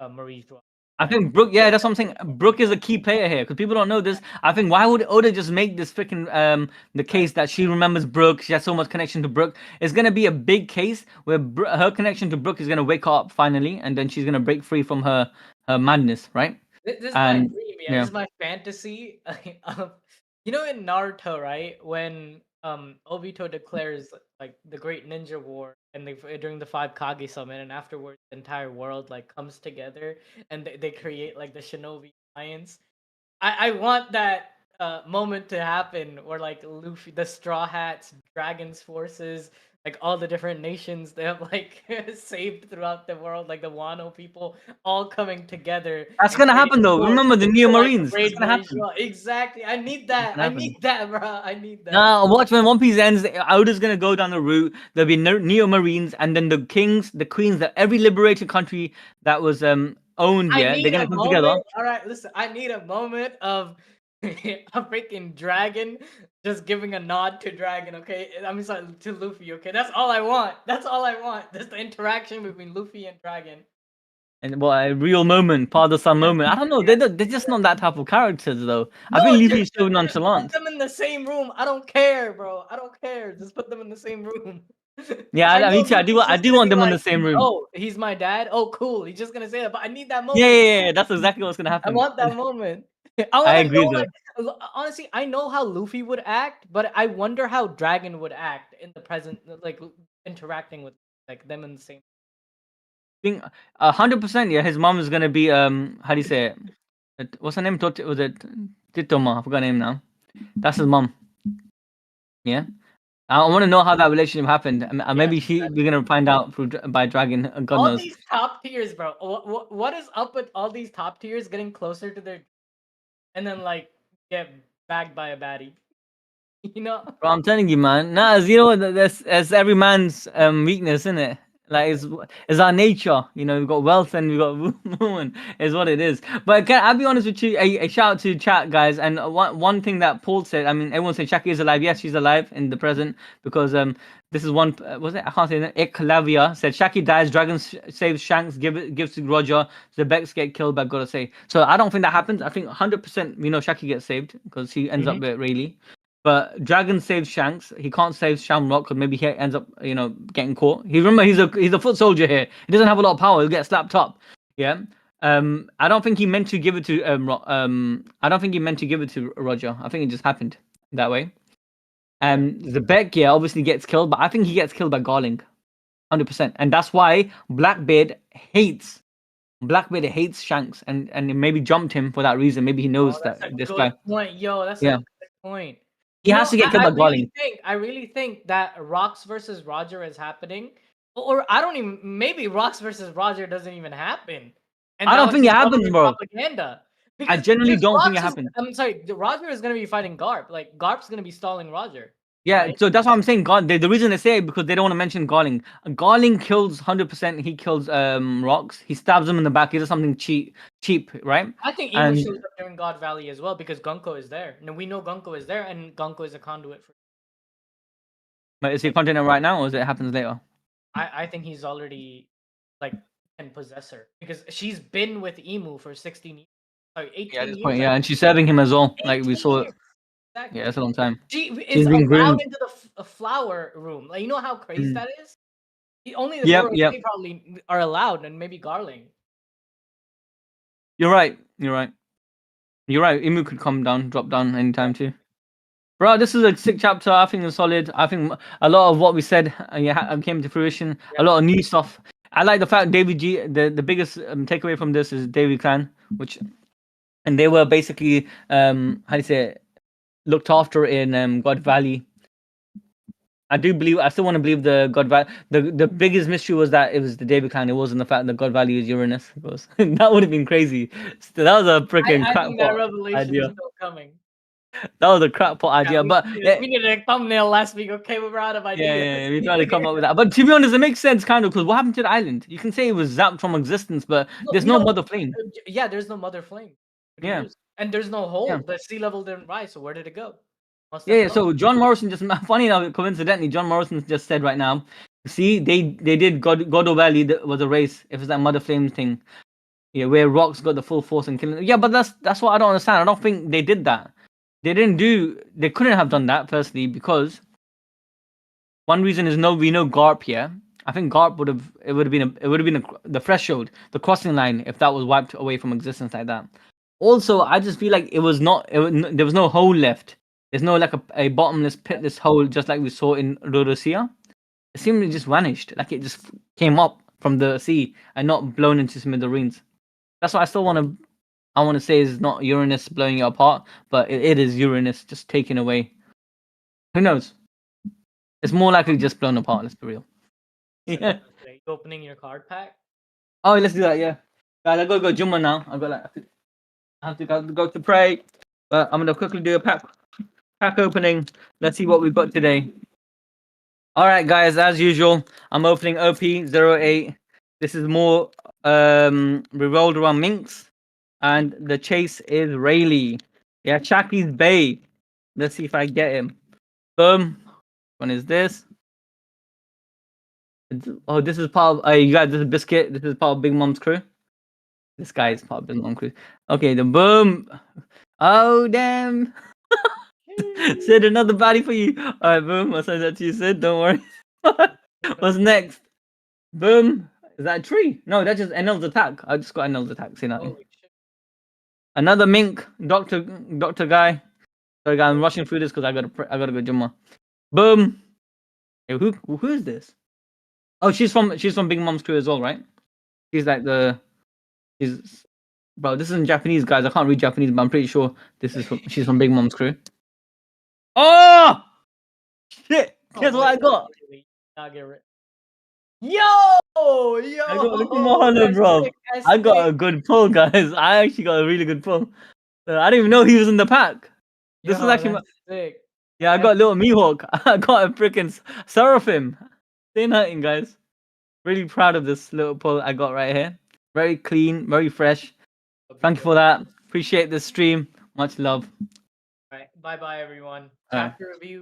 Marie's Joie, I right? think Brooke. Yeah, that's what I'm saying. Brooke is a key player here because people don't know this. I think why would Oda just make this freaking the Right. case that she remembers Brooke? She has so much connection to Brooke. It's gonna be a big case where her connection to Brooke is gonna wake her up finally, and then she's gonna break free from her madness, right? This is my And dream, yeah. This yeah, is my fantasy. You know, in Naruto, right? When Obito declares like the Great Ninja War, and they during the Five Kage Summit, and afterwards the entire world like comes together, and they create like the Shinobi Alliance. I want that moment to happen where like Luffy, the Straw Hats, Dragons forces, like all the different nations they have like saved throughout the world, like the Wano people, all coming together that's and gonna creating happen a though. force Remember the Neo to like Marines. That's raid gonna happen. Malaysia. Exactly. I need That's that. gonna I happen. need that, bro. I need that. Now, watch when One Piece ends. Oda's gonna go down the route. There'll be Neo Marines, and then the kings, the queens, that every liberated country that was owned. I Yeah, they're need gonna a come together. moment. All right, listen. I need a moment of a freaking dragon just giving a nod to dragon. Okay, I mean sorry to Luffy. Okay, that's all I want. That's all I want. Just the interaction between Luffy and dragon. And what a real moment, father son Yes, moment. I don't know. yes, They're just not that type of characters though. I no, think just, Luffy's so just put nonchalant. them in the same room. I don't care, bro. I don't care. Just put them in the same room. Yeah, I me know too. Luffy's I just do gonna want be them on like, the same room. "Oh, he's my dad. Oh, cool." He's just gonna say that, but I need that Yeah, moment. yeah, yeah. That's exactly what's gonna I happen. want that moment. I I want to agree know, though. like, honestly, I know how Luffy would act, but I wonder how Dragon would act in the present, like interacting with like them in the same. Think 100%. Yeah, his mom is gonna be how do you say it? What's her name? Was it Titoma? I forgot her name now. That's his mom. Yeah. I want to know how that relationship happened. Yes, Maybe we're gonna find out through by Dragon. God all knows. these top tiers, bro. What is up with all these top tiers getting closer to their? and then like get bagged by a baddie. You know? Bro, I'm telling you, man. Nah, you know what? That's every man's weakness, isn't it? Like it's our nature. You know, we've got wealth and we've got woman. Is what it is. But I'll be honest with you. A shout out to chat guys. And one thing that Paul said. I mean, everyone said Shaki is alive. Yes, she's alive in the present because this is one. Was it? I can't say it. Iklavia said Shaki dies. Dragon saves Shanks. Gives to Roger. The Becks get killed. But I've got to say, so I don't think that happens. I think 100%. You know, Shaki gets saved because he ends up with Rayleigh. But Dragon saves Shanks. He can't save Shamrock because maybe he ends up, getting caught. He remember he's a foot soldier here. He doesn't have a lot of power. He'll get slapped up. Yeah. I don't think he meant to give it to I don't think he meant to give it to Roger. I think it just happened that way. The Beck, yeah, obviously gets killed, but I think he gets killed by Garling, 100%, and that's why hates Blackbeard hates Shanks, and maybe jumped him for that reason. Maybe he knows That's that a this good guy, point. Yo, that's a yeah, good point. he has to get killed by Garling. I really think that Rocks versus Roger is happening. Or I don't even, maybe Rocks versus Roger doesn't even happen. And I that don't was think it just happens, government bro. propaganda. I genuinely don't think it Rocks is, happened. I'm sorry, Roger is going to be fighting Garp. Like, Garp's going to be stalling Roger. Yeah, right? so that's what I'm saying. The reason they say it because they don't want to mention Garling. Garling kills 100%. He kills Rocks. He stabs him in the back. He does something cheap, right? I think Imu And shows up during God Valley as well because Gunko is there. And we know Gunko is there, and Gunko is a conduit for. but is he continuing right now, or is it happens later? I think he's already like and possessor because she's been with Emu for 16 years. Sorry, 18 Yeah, at this years. point, yeah, and she's serving him as well. Like we 18 saw it. years. Exactly. Yeah, that's a long time. She She's is been allowed groomed. into the flower room. Like, you know how crazy Mm. that is? Only the Yep, Zoro yep. probably are allowed, and maybe Garling. You're right. You're right. You're right. Imu could come down, drop down anytime too. Bro, this is a sick chapter. I think it's solid. I think a lot of what we said came to fruition. A lot of new stuff. I like the fact David G. The biggest takeaway from this is David Clan, and they were basically how do you say it, looked after in God Valley. I still want to believe the God Valley. The biggest mystery was that it was the David Clan. It wasn't the fact that God Valley is Uranus. Because that would have been crazy. So that was a freaking I think that crackpot revelation is idea. still coming. That was a crackpot Yeah, idea. But we needed a thumbnail last week. Okay, we're out of ideas. yeah, we tried to come up with that. But to be honest, it makes sense kind of because what happened to the island? You can say it was zapped from existence, but there's no mother flame. Yeah, there's no mother flame. Yeah, And there's no yeah. hole. The sea level didn't rise, so where did it go? Yeah. So John Morrison just funny enough, coincidentally, John Morrison just said right now. See, they did God Valley was a race. If it's that mother flame thing, yeah, where rocks got the full force and killing. Yeah, but that's what I don't understand. I don't think they did that. They didn't do. They couldn't have done that. Firstly, because one reason is we know Garp here. I think Garp would have been the threshold, the crossing line if that was wiped away from existence like that. Also, I just feel like it was not. There was no hole left. There's no like a bottomless pitless hole, just like we saw in Rhodosia. It seemed it just vanished, like it just came up from the sea and not blown into smithereens. That's what I still want to. I want to say is not Uranus blowing it apart, but it is Uranus just taking away. Who knows? It's more likely just blown apart. Let's be real. Yeah. You opening your card pack? Oh, let's do that. Yeah. Guys, I gotta go Jumma now. I have to go to pray, but I'm gonna quickly do a pack opening. Let's see what we've got today. All right, guys. As usual, I'm opening OP08. This is more revolved around Minx, and the chase is Rayleigh. Yeah, Shaki's Bay. Let's see if I get him. Boom. One is this. Oh, this is part of you guys. This is Biscuit. This is part of Big Mom's crew. This guy is part of Big Mom's crew. Okay, the boom. Oh damn. Sid, another body for you. All right, boom. I'll send that to you, Sid. Don't worry. What's next? Boom. Is that a tree? No, that's just Enel's attack. I just got Enel's attack. See nothing. Another mink. Doctor guy. Sorry, guys. I'm rushing through this because I gotta go Jumma. Boom. Hey, who is this? Oh, she's from Big Mom's crew as well, right? She's like bro. This isn't Japanese, guys. I can't read Japanese, but I'm pretty sure she's from Big Mom's crew. Oh shit! Guess what I got? Yo! I got Mahalo, bro. I got a good pull, guys. I actually got a really good pull. I didn't even know he was in the pack. This was Yo, actually that's sick. yeah. I got a little Mihawk. I got a freaking Seraphim. Staying hurting, guys. Really proud of this little pull I got right here. Very clean, very fresh. Thank you for that. Appreciate this stream. Much love. All right. Bye bye, everyone. Alright. Chapter review.